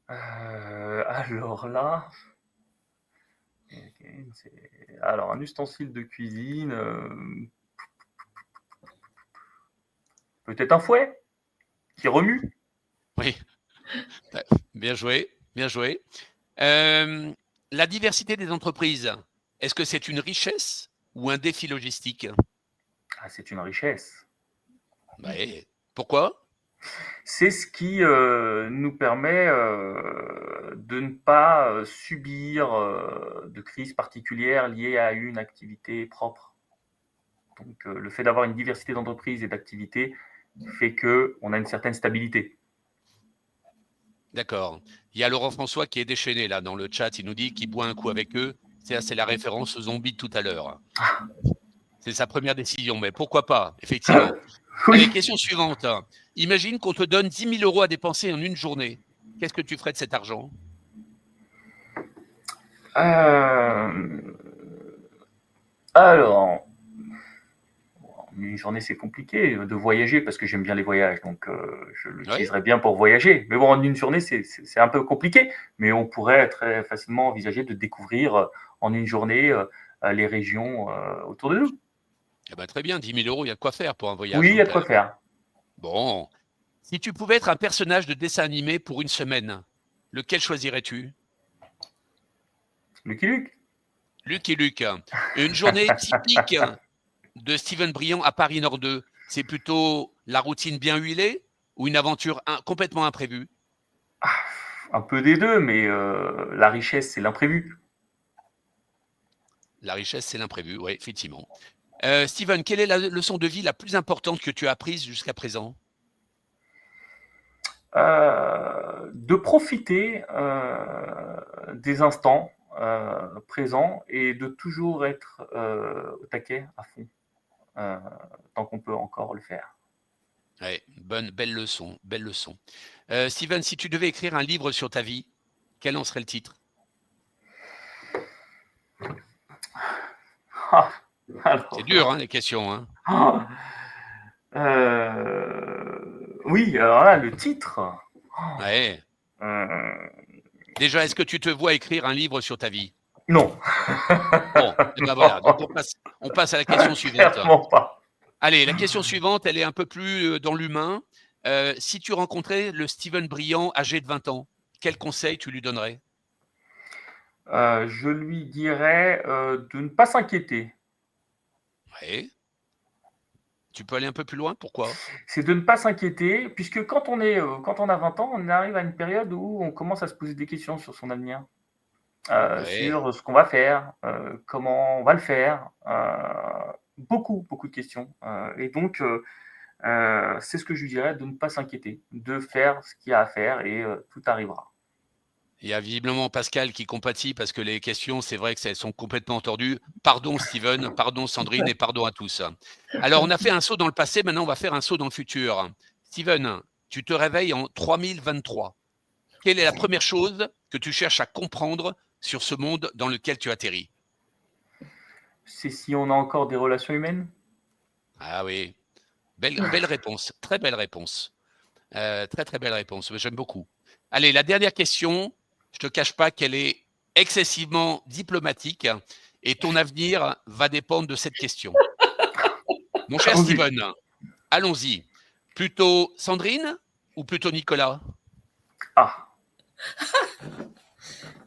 Alors là, alors un ustensile de cuisine, peut-être un fouet qui remue. Oui, bien joué, bien joué. La diversité des entreprises, est-ce que c'est une richesse ou un défi logistique? Ah, c'est une richesse. Ouais. Pourquoi? C'est ce qui nous permet de ne pas subir de crises particulières liées à une activité propre. Donc le fait d'avoir une diversité d'entreprises et d'activités fait qu'on a une certaine stabilité. D'accord. Il y a Laurent François qui est déchaîné là dans le chat. Il nous dit qu'il boit un coup avec eux. C'est la référence aux zombies de tout à l'heure. C'est sa première décision, mais pourquoi pas, effectivement. Allez, Oui. question suivante. Imagine qu'on te donne 10 000 euros à dépenser en une journée. Qu'est-ce que tu ferais de cet argent? Euh, Alors, une journée, c'est compliqué de voyager parce que j'aime bien les voyages, donc je Oui. l'utiliserai bien pour voyager. Mais bon, en une journée, c'est un peu compliqué, mais on pourrait très facilement envisager de découvrir en une journée les régions autour de nous. Eh ben, très bien, 10 000 euros, il y a de quoi faire pour un voyage, Oui, il hein, y a de quand quoi même. faire. Bon. Si tu pouvais être un personnage de dessin animé pour une semaine, lequel choisirais-tu? Lucky Luke. Lucky Luke. Une journée typique de Steven Briand à Paris Nord 2, c'est plutôt la routine bien huilée ou une aventure complètement imprévue? Un peu des deux, mais la richesse, c'est l'imprévu. La richesse, c'est l'imprévu, oui, effectivement. Steven, quelle est la leçon de vie la plus importante que tu as apprise jusqu'à présent? De profiter des instants présents et de toujours être au taquet à fond, euh, tant qu'on peut encore le faire. Ouais, belle leçon, belle leçon. Steven, si tu devais écrire un livre sur ta vie, quel en serait le titre? Ah, C'est alors dur, là. hein, les questions, hein. Ah, oui, alors là, le titre. Ouais. Euh, Déjà, est-ce que tu te vois écrire un livre sur ta vie? non. Bon, et ben voilà. Donc on passe à la question suivante. Clairement pas. Allez, la question suivante, elle est un peu plus dans l'humain. Si tu rencontrais le Steven Briand âgé de 20 ans, quel conseil tu lui donnerais? Je lui dirais de ne pas s'inquiéter. Ouais. Tu peux aller un peu plus loin? Pourquoi? C'est de ne pas s'inquiéter, puisque quand on a 20 ans, on arrive à une période où on commence à se poser des questions sur son avenir, Ouais. sur ce qu'on va faire, comment on va le faire, beaucoup de questions. Et donc, c'est ce que je lui dirais, de ne pas s'inquiéter, de faire ce qu'il y a à faire et tout arrivera. Il y a visiblement Pascal qui compatit parce que les questions, c'est vrai que elles sont complètement tordues. Pardon Steven, pardon Sandrine et pardon à tous. Alors, on a fait un saut dans le passé, maintenant on va faire un saut dans le futur. Steven, tu te réveilles en 3023. Quelle est la première chose que tu cherches à comprendre sur ce monde dans lequel tu atterris? C'est si on a encore des relations humaines. Ah oui, belle réponse, très belle réponse. Très belle réponse, j'aime beaucoup. Allez, la dernière question, je te cache pas qu'elle est excessivement diplomatique et ton avenir va dépendre de cette question. Mon cher Oui. Steven, allons-y. Plutôt Sandrine ou plutôt Nicolas? Ah,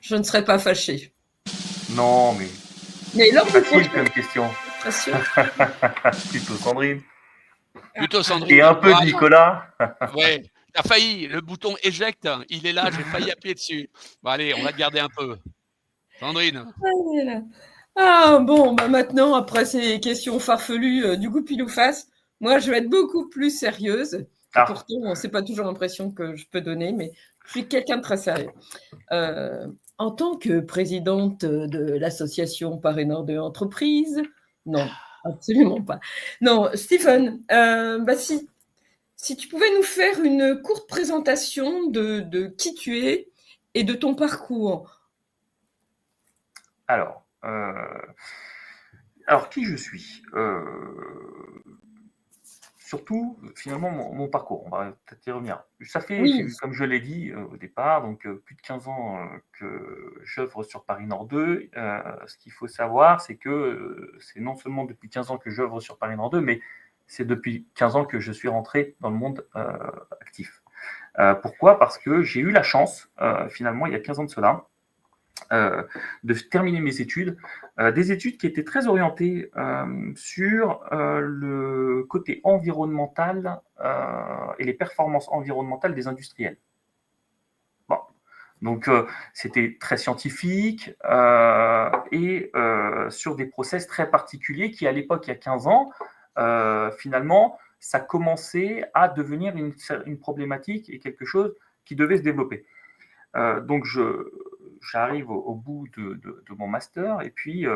Je ne serais pas fâchée. non, mais Mais lors c'est du facile prochain comme question. question, Plutôt Sandrine. Plutôt Et Sandrine. un peu de Voilà. Nicolas. Ouais, t'as failli. Le bouton éjecte, il est là, j'ai failli appuyer dessus. Bon, allez, on va te garder un peu. Sandrine. voilà. Ah bon, bah maintenant, après ces questions farfelues du goût pile ou face, moi je vais être beaucoup plus sérieuse. Et Ah, pourtant, c'est pas toujours l'impression que je peux donner, mais je suis quelqu'un de très sérieux. Euh, En tant que présidente de l'association Paris Nord de Entreprises, non, absolument pas. Non, Stephen, bah si tu pouvais nous faire une courte présentation de qui tu es et de ton parcours. alors, alors qui je suis surtout, finalement, mon parcours. On va peut-être y revenir. Ça fait, Oui, comme je l'ai dit au départ, donc plus de 15 ans que j'œuvre sur Paris Nord 2. Ce qu'il faut savoir, c'est que c'est non seulement depuis 15 ans que j'œuvre sur Paris Nord 2, mais c'est depuis 15 ans que je suis rentré dans le monde actif. Pourquoi? Parce que j'ai eu la chance, finalement, il y a 15 ans de cela, de terminer mes études, des études qui étaient très orientées sur le côté environnemental et les performances environnementales des industriels. Bon. Donc, c'était très scientifique et sur des process très particuliers qui, à l'époque, il y a 15 ans, finalement, ça commençait à devenir une problématique et quelque chose qui devait se développer. Donc, j'arrive au bout de mon master et puis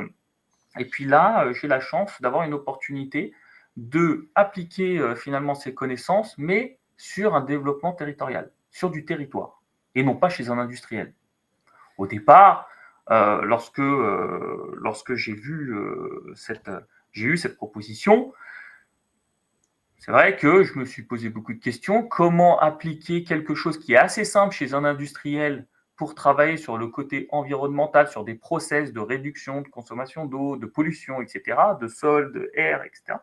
là, j'ai la chance d'avoir une opportunité d'appliquer finalement ces connaissances, mais sur un développement territorial, sur du territoire, et non pas chez un industriel. Au départ, lorsque j'ai eu cette proposition, c'est vrai que je me suis posé beaucoup de questions. Comment appliquer quelque chose qui est assez simple chez un industriel pour travailler sur le côté environnemental, sur des process de réduction de consommation d'eau, de pollution, etc., de sol, de air, etc.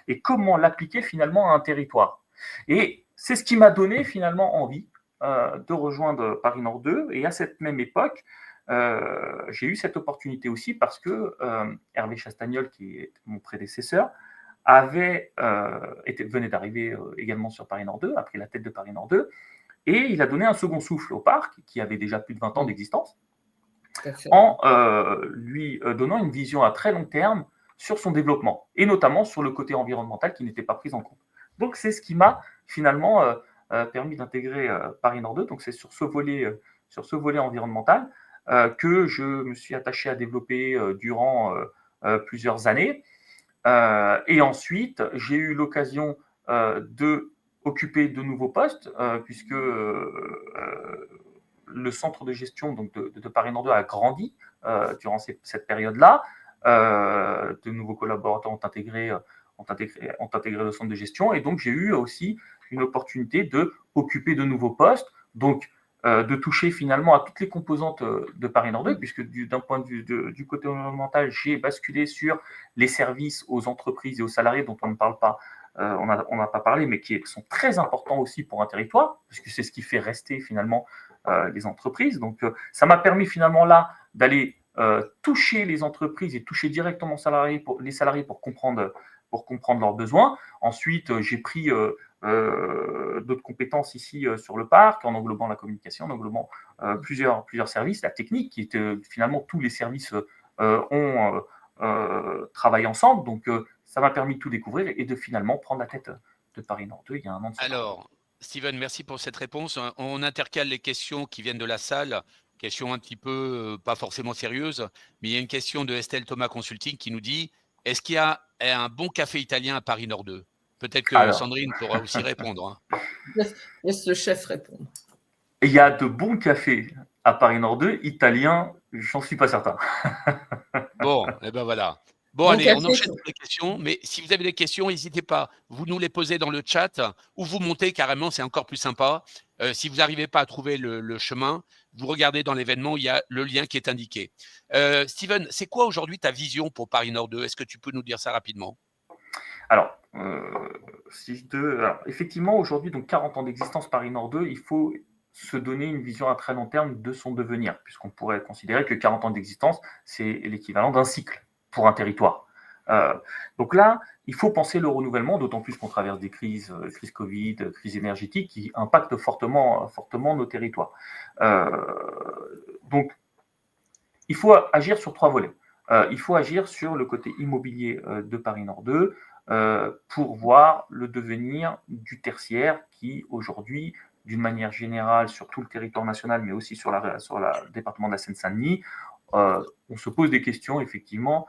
Et comment l'appliquer finalement à un territoire. Et c'est ce qui m'a donné finalement envie de rejoindre Paris Nord 2. Et à cette même époque, j'ai eu cette opportunité aussi parce que Hervé Chastagnol, qui est mon prédécesseur, venait d'arriver également sur Paris Nord 2, a pris la tête de Paris Nord 2, et il a donné un second souffle au parc, qui avait déjà plus de 20 ans d'existence, en lui donnant une vision à très long terme sur son développement, et notamment sur le côté environnemental qui n'était pas pris en compte. Donc c'est ce qui m'a finalement permis d'intégrer Paris Nord 2, donc c'est sur ce volet environnemental que je me suis attaché à développer durant plusieurs années. Et ensuite, j'ai eu l'occasion d'occuper de nouveaux postes, puisque le centre de gestion donc, de Paris Nord 2 a grandi durant cette période-là. De nouveaux collaborateurs ont intégré le centre de gestion, et donc j'ai eu aussi une opportunité d'occuper de nouveaux postes, donc de toucher finalement à toutes les composantes de Paris Nord 2, puisque d'un point de vue du côté environnemental, j'ai basculé sur les services aux entreprises et aux salariés dont on ne parle pas, on n'a pas parlé, mais qui sont très importants aussi pour un territoire, puisque c'est ce qui fait rester finalement les entreprises. Donc ça m'a permis finalement là d'aller toucher les entreprises et toucher directement les salariés pour comprendre leurs besoins. Ensuite, j'ai pris d'autres compétences ici sur le parc, en englobant la communication, en englobant plusieurs services, la technique, qui est finalement tous les services ont travaillé ensemble. Donc, ça m'a permis de tout découvrir et de finalement prendre la tête de Paris Nord 2 il y a un an de ça. Alors, Steven, merci pour cette réponse. On intercale les questions qui viennent de la salle, questions un petit peu pas forcément sérieuses, mais il y a une question de Estelle Thomas Consulting qui nous dit: est-ce qu'il y a un bon café italien à Paris Nord 2? Peut-être que Sandrine pourra aussi répondre. Laisse le chef répondre. Il y a de bons cafés à Paris Nord 2, italiens, j'en suis pas certain. Bon, et ben voilà. Bon, allez, on enchaîne sur les questions, mais si vous avez des questions, n'hésitez pas, vous nous les posez dans le chat ou vous montez carrément, c'est encore plus sympa. Si vous n'arrivez pas à trouver le chemin, vous regardez dans l'événement, il y a le lien qui est indiqué. Steven, c'est quoi aujourd'hui ta vision pour Paris Nord 2? Est-ce que tu peux nous dire ça rapidement? Alors, effectivement, aujourd'hui, donc 40 ans d'existence Paris Nord 2, il faut se donner une vision à très long terme de son devenir, puisqu'on pourrait considérer que 40 ans d'existence, c'est l'équivalent d'un cycle pour un territoire. Donc là, il faut penser le renouvellement, d'autant plus qu'on traverse des crises Covid, crises énergétiques, qui impactent fortement nos territoires. Donc, il faut agir sur 3 volets. Il faut agir sur le côté immobilier de Paris Nord 2, pour voir le devenir du tertiaire qui, aujourd'hui, d'une manière générale, sur tout le territoire national, mais aussi sur le département de la Seine-Saint-Denis, on se pose des questions, effectivement,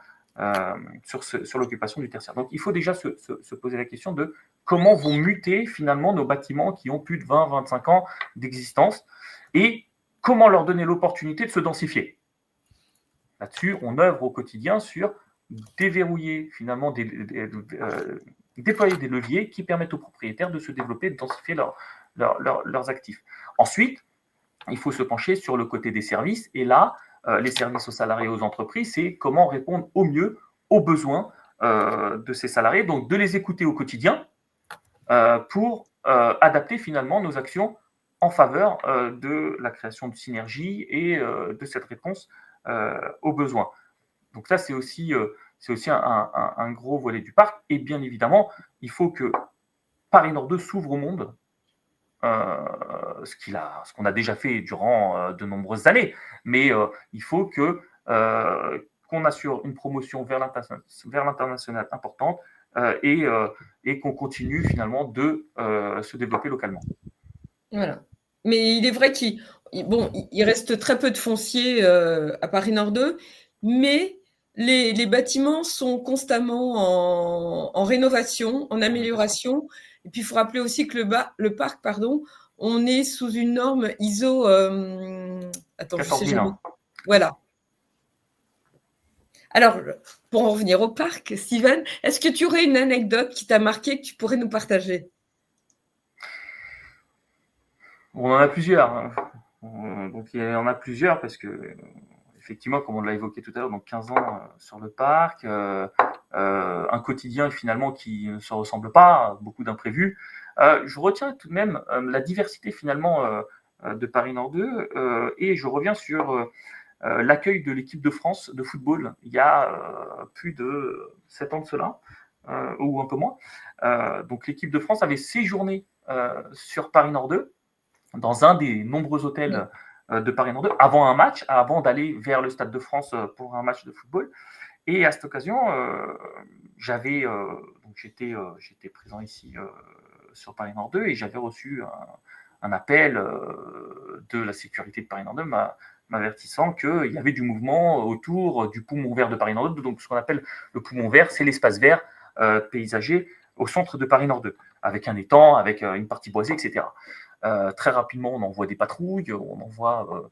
sur l'occupation du tertiaire. Donc, il faut déjà se poser la question de comment vont muter, finalement, nos bâtiments qui ont plus de 20-25 ans d'existence, et comment leur donner l'opportunité de se densifier. Là-dessus, on œuvre au quotidien sur déverrouiller, finalement, déployer des leviers qui permettent aux propriétaires de se développer, de densifier leurs actifs. Ensuite, il faut se pencher sur le côté des services. Et là, les services aux salariés et aux entreprises, c'est comment répondre au mieux aux besoins de ces salariés. Donc, de les écouter au quotidien pour adapter finalement nos actions en faveur de la création de synergies et de cette réponse aux besoins. Donc ça, c'est aussi un gros volet du parc. Et bien évidemment, il faut que Paris Nord 2 s'ouvre au monde, ce qu'on a déjà fait durant de nombreuses années. Mais il faut qu'on assure une promotion vers l'international importante et qu'on continue finalement de se développer localement. Voilà. Mais il est vrai qu'il reste très peu de foncier à Paris Nord 2, mais les bâtiments sont constamment en rénovation, en amélioration. Et puis, il faut rappeler aussi que le parc, pardon, on est sous une norme ISO. Attends, je sais 14 jamais. 001. Voilà. Alors, pour en revenir au parc, Steven, est-ce que tu aurais une anecdote qui t'a marqué que tu pourrais nous partager? On en a plusieurs, hein. Donc il y en a plusieurs parce que effectivement, comme on l'a évoqué tout à l'heure, donc 15 ans sur le parc, un quotidien finalement qui ne se ressemble pas, beaucoup d'imprévus. Je retiens tout de même la diversité finalement de Paris Nord 2 et je reviens sur l'accueil de l'équipe de France de football il y a plus de 7 ans de cela, ou un peu moins. Donc l'équipe de France avait séjourné sur Paris Nord 2 dans un des nombreux hôtels de Paris Nord 2 avant un match, avant d'aller vers le Stade de France pour un match de football. Et à cette occasion, j'étais présent ici sur Paris Nord 2 et j'avais reçu un appel de la sécurité de Paris Nord 2 m'avertissant qu'il y avait du mouvement autour du poumon vert de Paris Nord 2. Donc ce qu'on appelle le poumon vert, c'est l'espace vert paysager au centre de Paris Nord 2, avec un étang, avec une partie boisée, etc. Très rapidement, on envoie des patrouilles, on envoie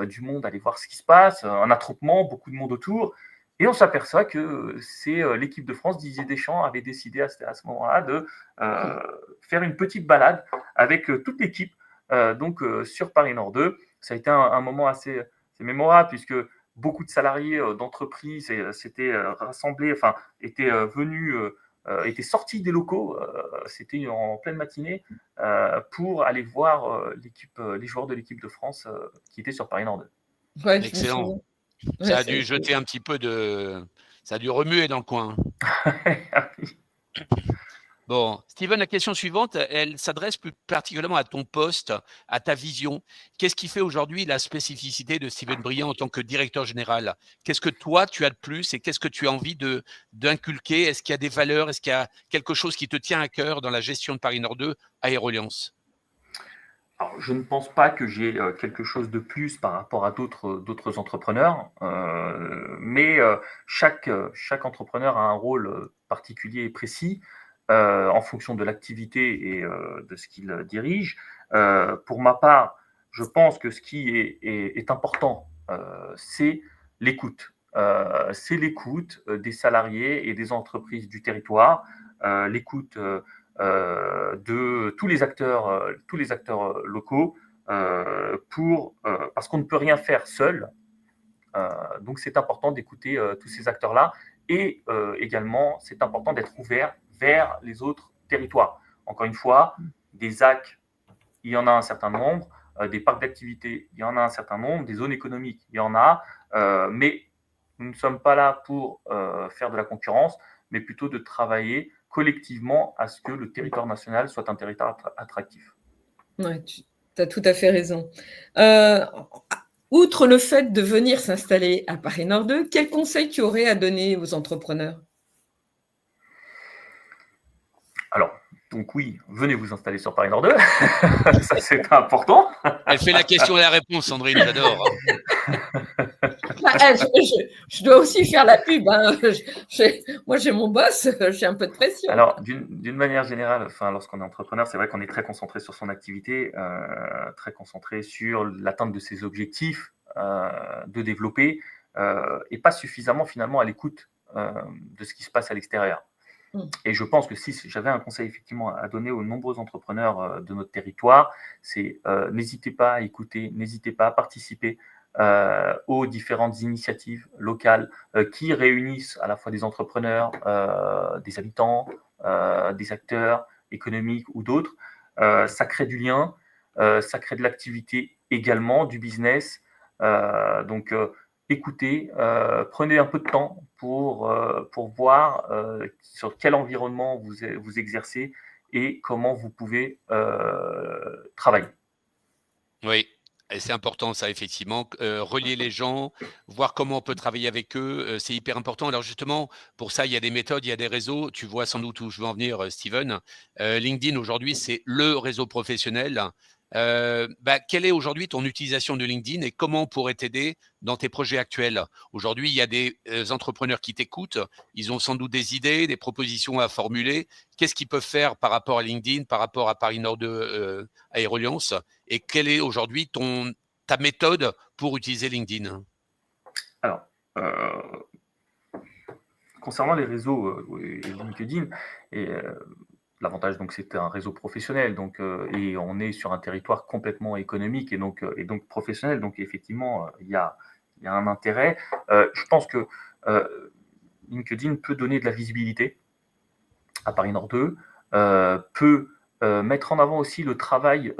du monde aller voir ce qui se passe, un attroupement, beaucoup de monde autour. Et on s'aperçoit que c'est l'équipe de France, Didier Deschamps avait décidé à ce moment-là de faire une petite balade avec toute l'équipe sur Paris Nord 2. Ça a été un moment assez mémorable puisque beaucoup de salariés d'entreprises s'étaient rassemblés, enfin étaient venus, étaient sortis des locaux. C'était en pleine matinée pour aller voir les joueurs de l'équipe de France qui étaient sur Paris Nord 2. Ouais, je me Excellent. souviens. Ça Ouais, a dû jeter un petit peu de. Ça a dû remuer dans le coin. Bon, Steven, la question suivante, elle s'adresse plus particulièrement à ton poste, à ta vision. Qu'est-ce qui fait aujourd'hui la spécificité de Steven Briand en tant que directeur général? Qu'est-ce que toi, tu as de plus et qu'est-ce que tu as envie d'inculquer? Est-ce qu'il y a des valeurs? Est-ce qu'il y a quelque chose qui te tient à cœur dans la gestion de Paris Nord 2 à Aéroliance? Alors, je ne pense pas que j'ai quelque chose de plus par rapport à d'autres entrepreneurs, mais chaque entrepreneur a un rôle particulier et précis en fonction de l'activité et de ce qu'il dirige. Pour ma part, je pense que ce qui est important, c'est l'écoute. C'est l'écoute des salariés et des entreprises du territoire, l'écoute de tous les acteurs locaux parce qu'on ne peut rien faire seul. Donc c'est important d'écouter tous ces acteurs-là et également c'est important d'être ouvert vers les autres territoires. Encore une fois, des ZAC, il y en a un certain nombre, des parcs d'activité, il y en a un certain nombre, des zones économiques, il y en a, mais nous ne sommes pas là pour faire de la concurrence, mais plutôt de travailler collectivement à ce que le territoire national soit un territoire attractif. Ouais, tu as tout à fait raison. Outre le fait de venir s'installer à Paris Nord 2, quel conseil tu aurais à donner aux entrepreneurs? Alors, donc oui, venez vous installer sur Paris Nord 2, ça c'est important. Elle fait la question et la réponse, Sandrine, j'adore. Je dois aussi faire la pub. Hein. Moi, j'ai mon boss, j'ai un peu de pression. Alors, d'une manière générale, lorsqu'on est entrepreneur, c'est vrai qu'on est très concentré sur son activité, très concentré sur l'atteinte de ses objectifs, de développer, et pas suffisamment finalement à l'écoute de ce qui se passe à l'extérieur. Et je pense que si j'avais un conseil effectivement à donner aux nombreux entrepreneurs de notre territoire, c'est n'hésitez pas à écouter, n'hésitez pas à participer aux différentes initiatives locales qui réunissent à la fois des entrepreneurs, des habitants, des acteurs économiques ou d'autres. Ça crée du lien, ça crée de l'activité également, du business. Donc, écoutez, prenez un peu de temps pour voir sur quel environnement vous exercez et comment vous pouvez travailler. Oui, et c'est important ça effectivement, relier les gens, voir comment on peut travailler avec eux, c'est hyper important. Alors justement, pour ça, il y a des méthodes, il y a des réseaux. Tu vois sans doute où je veux en venir, Steven. LinkedIn aujourd'hui, c'est le réseau professionnel. quelle est aujourd'hui ton utilisation de LinkedIn et comment on pourrait t'aider dans tes projets actuels? Aujourd'hui, il y a des entrepreneurs qui t'écoutent, ils ont sans doute des idées, des propositions à formuler. Qu'est-ce qu'ils peuvent faire par rapport à LinkedIn, par rapport à Paris Nord 2 Aéroliance? Et quelle est aujourd'hui ta méthode pour utiliser LinkedIn? Alors, concernant les réseaux et LinkedIn, et l'avantage, donc, c'est un réseau professionnel, donc, et on est sur un territoire complètement économique et donc professionnel. Donc, effectivement, il y a un intérêt. Je pense que LinkedIn peut donner de la visibilité à Paris Nord 2, peut mettre en avant aussi le travail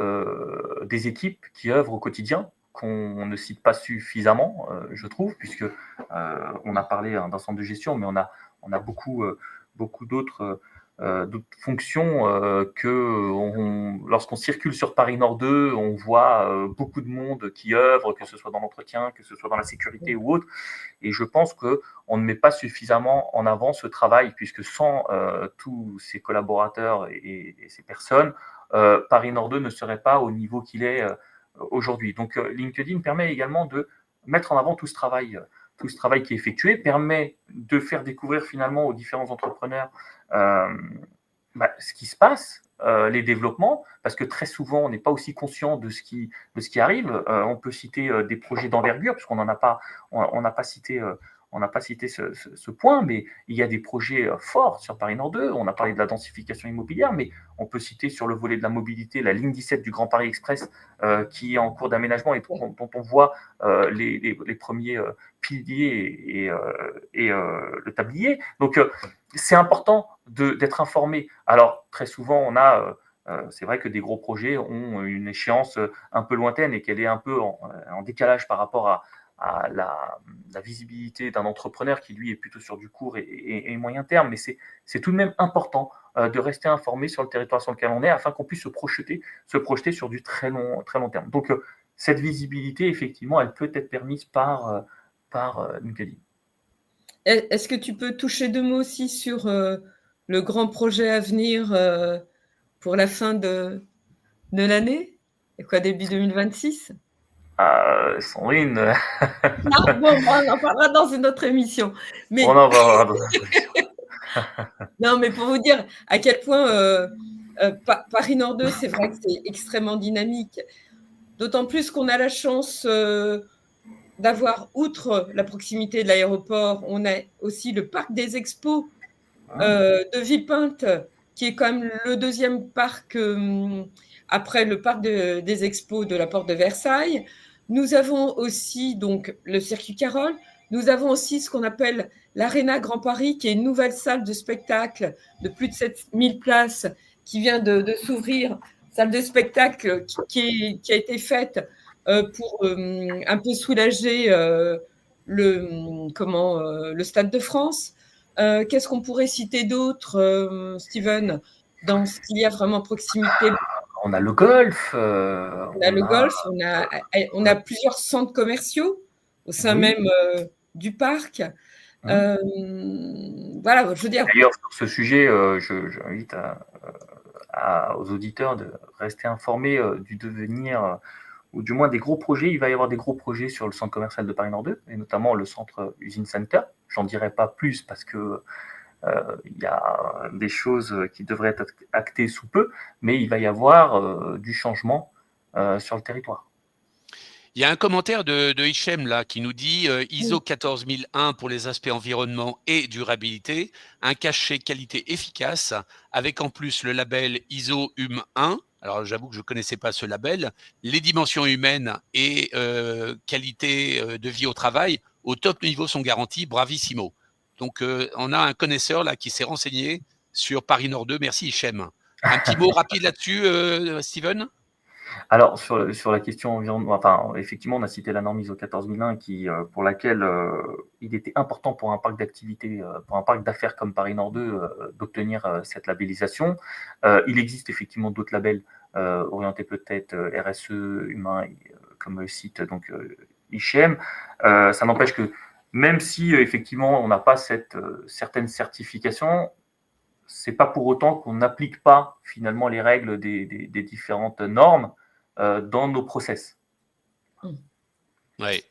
des équipes qui œuvrent au quotidien, qu'on ne cite pas suffisamment, je trouve, puisque on a parlé d'un centre de gestion, mais on a beaucoup d'autres fonctions lorsqu'on circule sur Paris Nord 2, on voit beaucoup de monde qui œuvre, que ce soit dans l'entretien, que ce soit dans la sécurité ou autre. Et je pense qu'on ne met pas suffisamment en avant ce travail, puisque sans tous ces collaborateurs et ces personnes, Paris Nord 2 ne serait pas au niveau qu'il est aujourd'hui. Donc LinkedIn permet également de mettre en avant tout ce travail qui est effectué, permet de faire découvrir finalement aux différents entrepreneurs ce qui se passe, les développements, parce que très souvent, on n'est pas aussi conscient de ce qui arrive. On peut citer des projets d'envergure, puisqu'on n'a pas, on n'a pas cité, ce point, mais il y a des projets forts sur Paris Nord 2. On a parlé de la densification immobilière, mais on peut citer sur le volet de la mobilité la ligne 17 du Grand Paris Express qui est en cours d'aménagement et dont on voit les premiers piliers et le tablier. Donc, c'est important d'être informé. Alors, très souvent, c'est vrai que des gros projets ont une échéance un peu lointaine et qu'elle est un peu en décalage par rapport à la visibilité d'un entrepreneur qui, lui, est plutôt sur du court et moyen terme. Mais c'est tout de même important de rester informé sur le territoire sur lequel on est afin qu'on puisse se projeter sur du très long terme. Donc, cette visibilité, effectivement, elle peut être permise par LinkedIn. Est-ce que tu peux toucher 2 mots aussi sur le grand projet à venir pour la fin de l'année? Et quoi, début 2026? Sandrine, Non, bon, on en parlera dans une autre émission. Mais, on en va dans un non, mais pour vous dire à quel point Paris Nord 2, c'est vrai que c'est extrêmement dynamique. D'autant plus qu'on a la chance d'avoir, outre la proximité de l'aéroport, on a aussi le parc des expos de Villepinte, qui est quand même le deuxième parc après le parc des expos de la porte de Versailles. Nous avons aussi donc le circuit Carole. Nous avons aussi ce qu'on appelle l'Arena Grand Paris, qui est une nouvelle salle de spectacle de plus de 7000 places qui vient de s'ouvrir, salle de spectacle qui a été faite pour un peu soulager le Stade de France. Qu'est-ce qu'on pourrait citer d'autre, Steven, dans ce qu'il y a vraiment proximité? On a le golf. On a le golf, on a plusieurs centres commerciaux au sein même du parc. Voilà, je veux dire. D'ailleurs, sur ce sujet, j'invite aux auditeurs de rester informés du devenir ou du moins des gros projets. Il va y avoir des gros projets sur le centre commercial de Paris Nord 2, et notamment le centre Usine Center. J'en dirai pas plus parce que il y a des choses qui devraient être actées sous peu, mais il va y avoir du changement sur le territoire. Il y a un commentaire de Hichem là qui nous dit ISO 14001 pour les aspects environnement et durabilité, un cachet qualité efficace avec en plus le label ISO HUM1. Alors j'avoue que je ne connaissais pas ce label. Les dimensions humaines et qualité de vie au travail au top niveau sont garanties. Bravissimo. Donc on a un connaisseur là qui s'est renseigné sur Paris Nord 2. Merci Hichem. Un petit mot rapide là-dessus, Steven? Alors, sur la question environnement, enfin, effectivement, on a cité la norme ISO 14001 pour laquelle il était important pour un parc d'activités, pour un parc d'affaires comme Paris Nord 2, d'obtenir cette labellisation. Il existe effectivement d'autres labels orientés peut-être RSE, humain, comme le site donc Hichem. Ça n'empêche que même si effectivement on n'a pas cette certaine certification, c'est pas pour autant qu'on n'applique pas finalement les règles des différentes normes. dans nos process. Oui.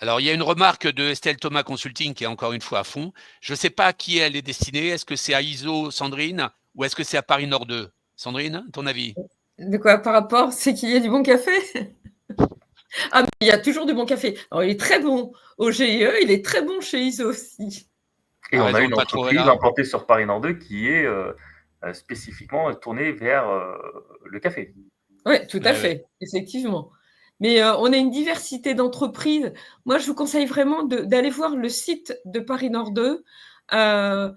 Alors, il y a une remarque de Estelle Thomas Consulting qui est encore une fois à fond. Je ne sais pas à qui elle est destinée. Est-ce que c'est à ISO, Sandrine, ou est-ce que c'est à Paris Nord 2? Sandrine, ton avis? De quoi par rapport? C'est qu'il y a du bon café? Ah, mais il y a toujours du bon café. Alors, il est très bon au GIE, il est très bon chez ISO aussi. Et Ah, on a raison une de pas trop entreprise là. implantée sur Paris Nord 2 qui est spécifiquement tournée vers le café. Oui, tout à Ouais, ouais. fait, effectivement. Mais on a une diversité d'entreprises. Moi, je vous conseille vraiment d'aller voir le site de Paris Nord 2. Le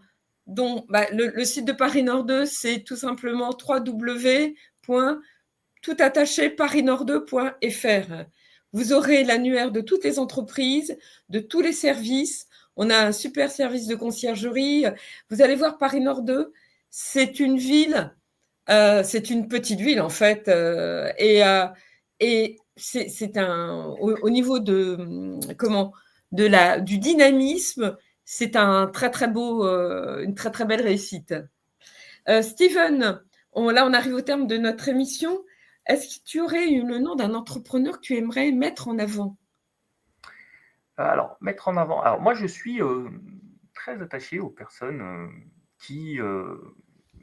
site de Paris Nord 2, c'est tout simplement www.toutattaché-paris-nord2.fr. Vous aurez l'annuaire de toutes les entreprises, de tous les services. On a un super service de conciergerie. Vous allez voir Paris Nord 2, c'est une ville. C'est une petite ville en fait, et c'est au niveau de du dynamisme, c'est un très très beau, une très très belle réussite. Steven, on arrive au terme de notre émission. Est-ce que tu aurais le nom d'un entrepreneur que tu aimerais mettre en avant? Alors, mettre en avant. Alors, moi, je suis très attaché aux personnes qui ont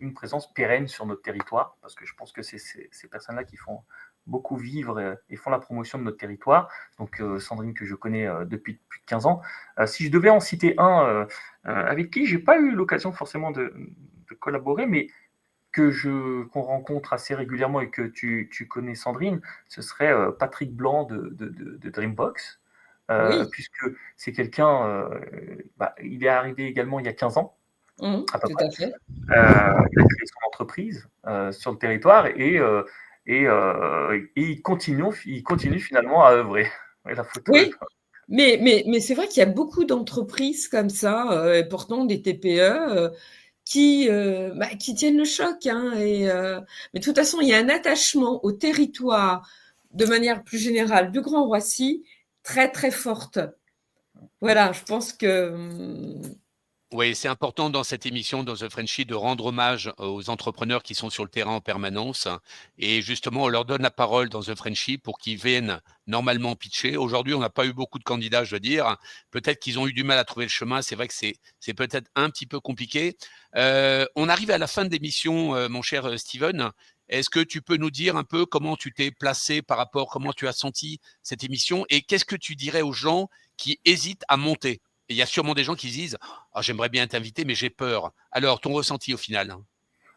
une présence pérenne sur notre territoire, parce que je pense que c'est ces personnes-là qui font beaucoup vivre et font la promotion de notre territoire. Donc, Sandrine, que je connais depuis plus de 15 ans. Si je devais en citer un avec qui je n'ai pas eu l'occasion forcément de collaborer, mais qu'on rencontre assez régulièrement et que tu connais, Sandrine, ce serait Patrick Blanc de Dreambox. Oui. Puisque c'est quelqu'un, il est arrivé également il y a 15 ans, à peu Tout près. à fait. Il a créé son entreprise sur le territoire et il continue finalement à œuvrer. Et la photo, Oui, mais c'est vrai qu'il y a beaucoup d'entreprises comme ça, et pourtant des TPE, qui tiennent le choc, hein, mais de toute façon, il y a un attachement au territoire, de manière plus générale, du Grand Roissy, très, très forte. Voilà, je pense que Oui, c'est important dans cette émission, dans The Frenchie, de rendre hommage aux entrepreneurs qui sont sur le terrain en permanence. Et justement, on leur donne la parole dans The Frenchie pour qu'ils viennent normalement pitcher. Aujourd'hui, on n'a pas eu beaucoup de candidats, je veux dire. Peut-être qu'ils ont eu du mal à trouver le chemin. C'est vrai que c'est peut-être un petit peu compliqué. On arrive à la fin de l'émission, mon cher Steven. Est-ce que tu peux nous dire un peu comment tu t'es placé par rapport, comment tu as senti cette émission et qu'est-ce que tu dirais aux gens qui hésitent à monter? Et il y a sûrement des gens qui se disent « Ah, j'aimerais bien t'inviter, mais j'ai peur. » Alors, ton ressenti au final?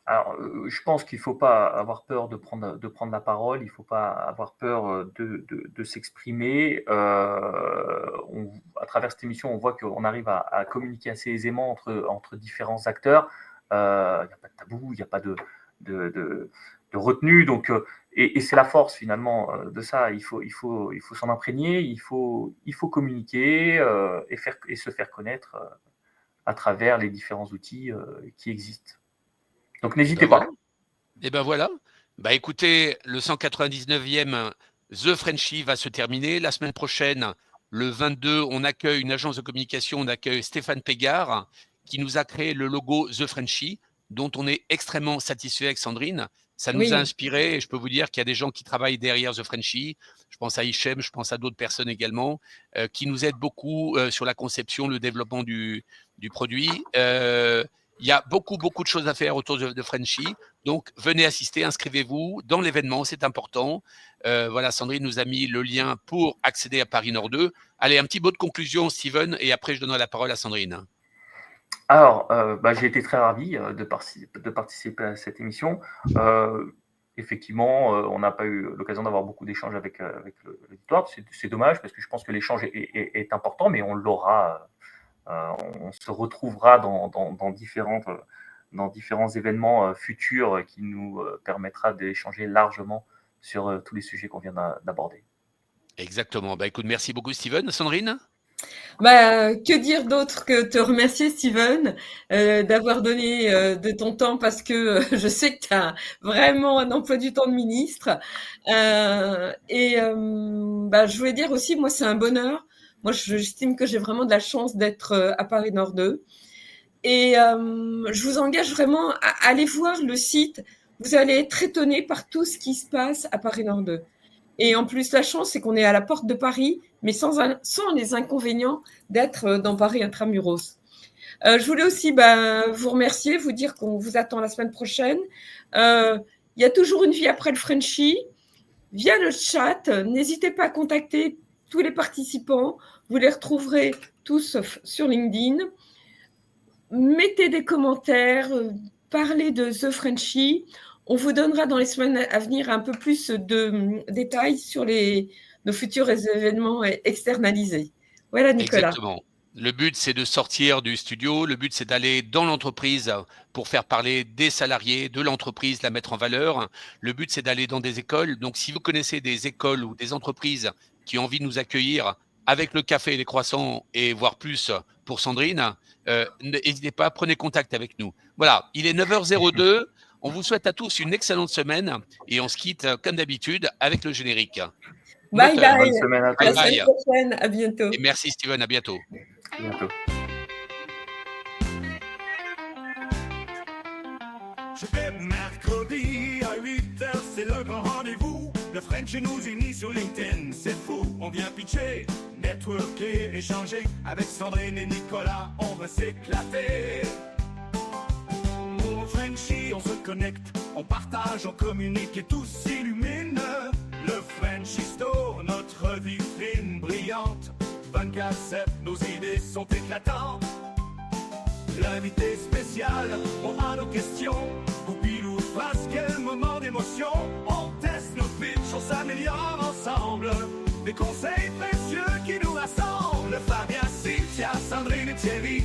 Alors, je pense qu'il ne faut pas avoir peur de prendre la parole, il ne faut pas avoir peur de s'exprimer. À travers cette émission, on voit qu'on arrive à communiquer assez aisément entre différents acteurs. Il n'y a pas de tabou, il n'y a pas de retenue. Donc, et c'est la force finalement de ça. Il faut s'en imprégner, il faut communiquer et se faire connaître à travers les différents outils qui existent. Donc, n'hésitez pas. Et ben voilà. Bah écoutez, le 199e The Frenchie va se terminer. La semaine prochaine, le 22, on accueille une agence de communication, on accueille Stéphane Pégard, qui nous a créé le logo The Frenchie, dont on est extrêmement satisfait avec Sandrine. Ça nous a oui, inspiré et je peux vous dire qu'il y a des gens qui travaillent derrière The Frenchie. Je pense à Hichem, je pense à d'autres personnes également, qui nous aident beaucoup sur la conception, le développement du produit. Il y a beaucoup de choses à faire autour de Frenchie. Donc, venez assister, inscrivez-vous dans l'événement, c'est important. Voilà, Sandrine nous a mis le lien pour accéder à Paris Nord 2. Allez, un petit mot de conclusion, Steven, et après, je donnerai la parole à Sandrine. Alors, j'ai été très ravi de participer à cette émission. Effectivement, on n'a pas eu l'occasion d'avoir beaucoup d'échanges avec l'auditoire. C'est dommage parce que je pense que l'échange est important, mais on l'aura. On se retrouvera dans différents événements futurs qui nous permettra d'échanger largement sur tous les sujets qu'on vient d'aborder. Exactement. Bah, écoute, merci beaucoup, Steven. Sandrine? que dire d'autre que te remercier, Steven, d'avoir donné de ton temps parce que je sais que tu as vraiment un emploi du temps de ministre. Je voulais dire aussi, moi, c'est un bonheur. Moi, j'estime que j'ai vraiment de la chance d'être à Paris Nord 2. Et je vous engage vraiment à aller voir le site. Vous allez être étonnés par tout ce qui se passe à Paris Nord 2. Et en plus, la chance, c'est qu'on est à la porte de Paris, mais sans les inconvénients d'être dans Paris intramuros. Je voulais aussi vous remercier, vous dire qu'on vous attend la semaine prochaine. Il y a toujours une vie après le Frenchie. Via le chat, n'hésitez pas à contacter tous les participants. Vous les retrouverez tous sur LinkedIn. Mettez des commentaires, parlez de The Frenchie. On vous donnera dans les semaines à venir un peu plus de détails sur nos futurs événements externalisés. Voilà, Nicolas. Exactement. Le but, c'est de sortir du studio. Le but, c'est d'aller dans l'entreprise pour faire parler des salariés, de l'entreprise, la mettre en valeur. Le but, c'est d'aller dans des écoles. Donc, si vous connaissez des écoles ou des entreprises qui ont envie de nous accueillir avec le café et les croissants et voire plus pour Sandrine, n'hésitez pas, prenez contact avec nous. Voilà, il est 9h02. On vous souhaite à tous une excellente semaine et on se quitte comme d'habitude avec le générique. Bye bye. Bonne semaine à tous. À la semaine prochaine. À bientôt. Et merci Steven, à bientôt. À bientôt. Mercredi à 8h, c'est le grand rendez-vous. Le French nous unit sur LinkedIn, c'est fou. On vient pitcher, networker, échanger. Avec Sandrine et Nicolas, on va s'éclater. Au Frenchie, on se connecte, on partage, on communique et tout s'illumine. Le Frenchie Store, notre vitrine brillante. 24/7, nos idées sont éclatantes. L'invité spécial, on a nos questions. Goupil ou face, quel moment d'émotion. On teste nos pitchs, on s'améliore ensemble. Des conseils précieux qui nous rassemblent. Fabien, Cynthia, Sandrine et Thierry.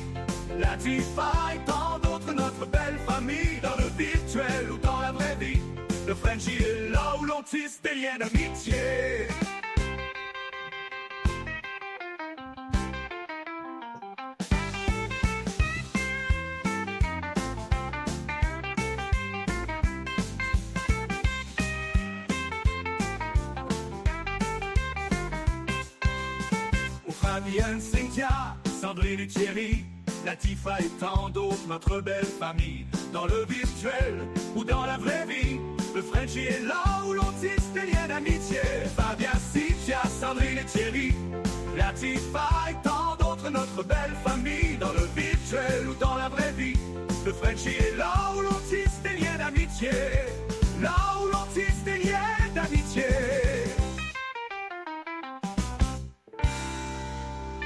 Latifa et tant d'autres, notre belle famille. Dans le virtuel ou dans la vraie vie. Le Frenchie est là où l'on tisse des liens d'amitié. Fabienne, Cynthia, Sandrine et Thierry, Latifa et tant d'autres, notre belle famille. Dans le virtuel ou dans la vraie vie, le Frenchie est là où l'on tisse des liens d'amitié. Fabien, Cynthia, Sandrine et Thierry, Latifa et tant d'autres, notre belle famille. Dans le virtuel ou dans la vraie vie, le Frenchie est là où l'on tisse des liens d'amitié. Là où l'on tisse des liens d'amitié.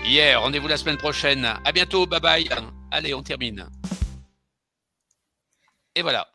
Yeah, rendez-vous la semaine prochaine. À bientôt, bye bye. Allez, on termine. Et voilà.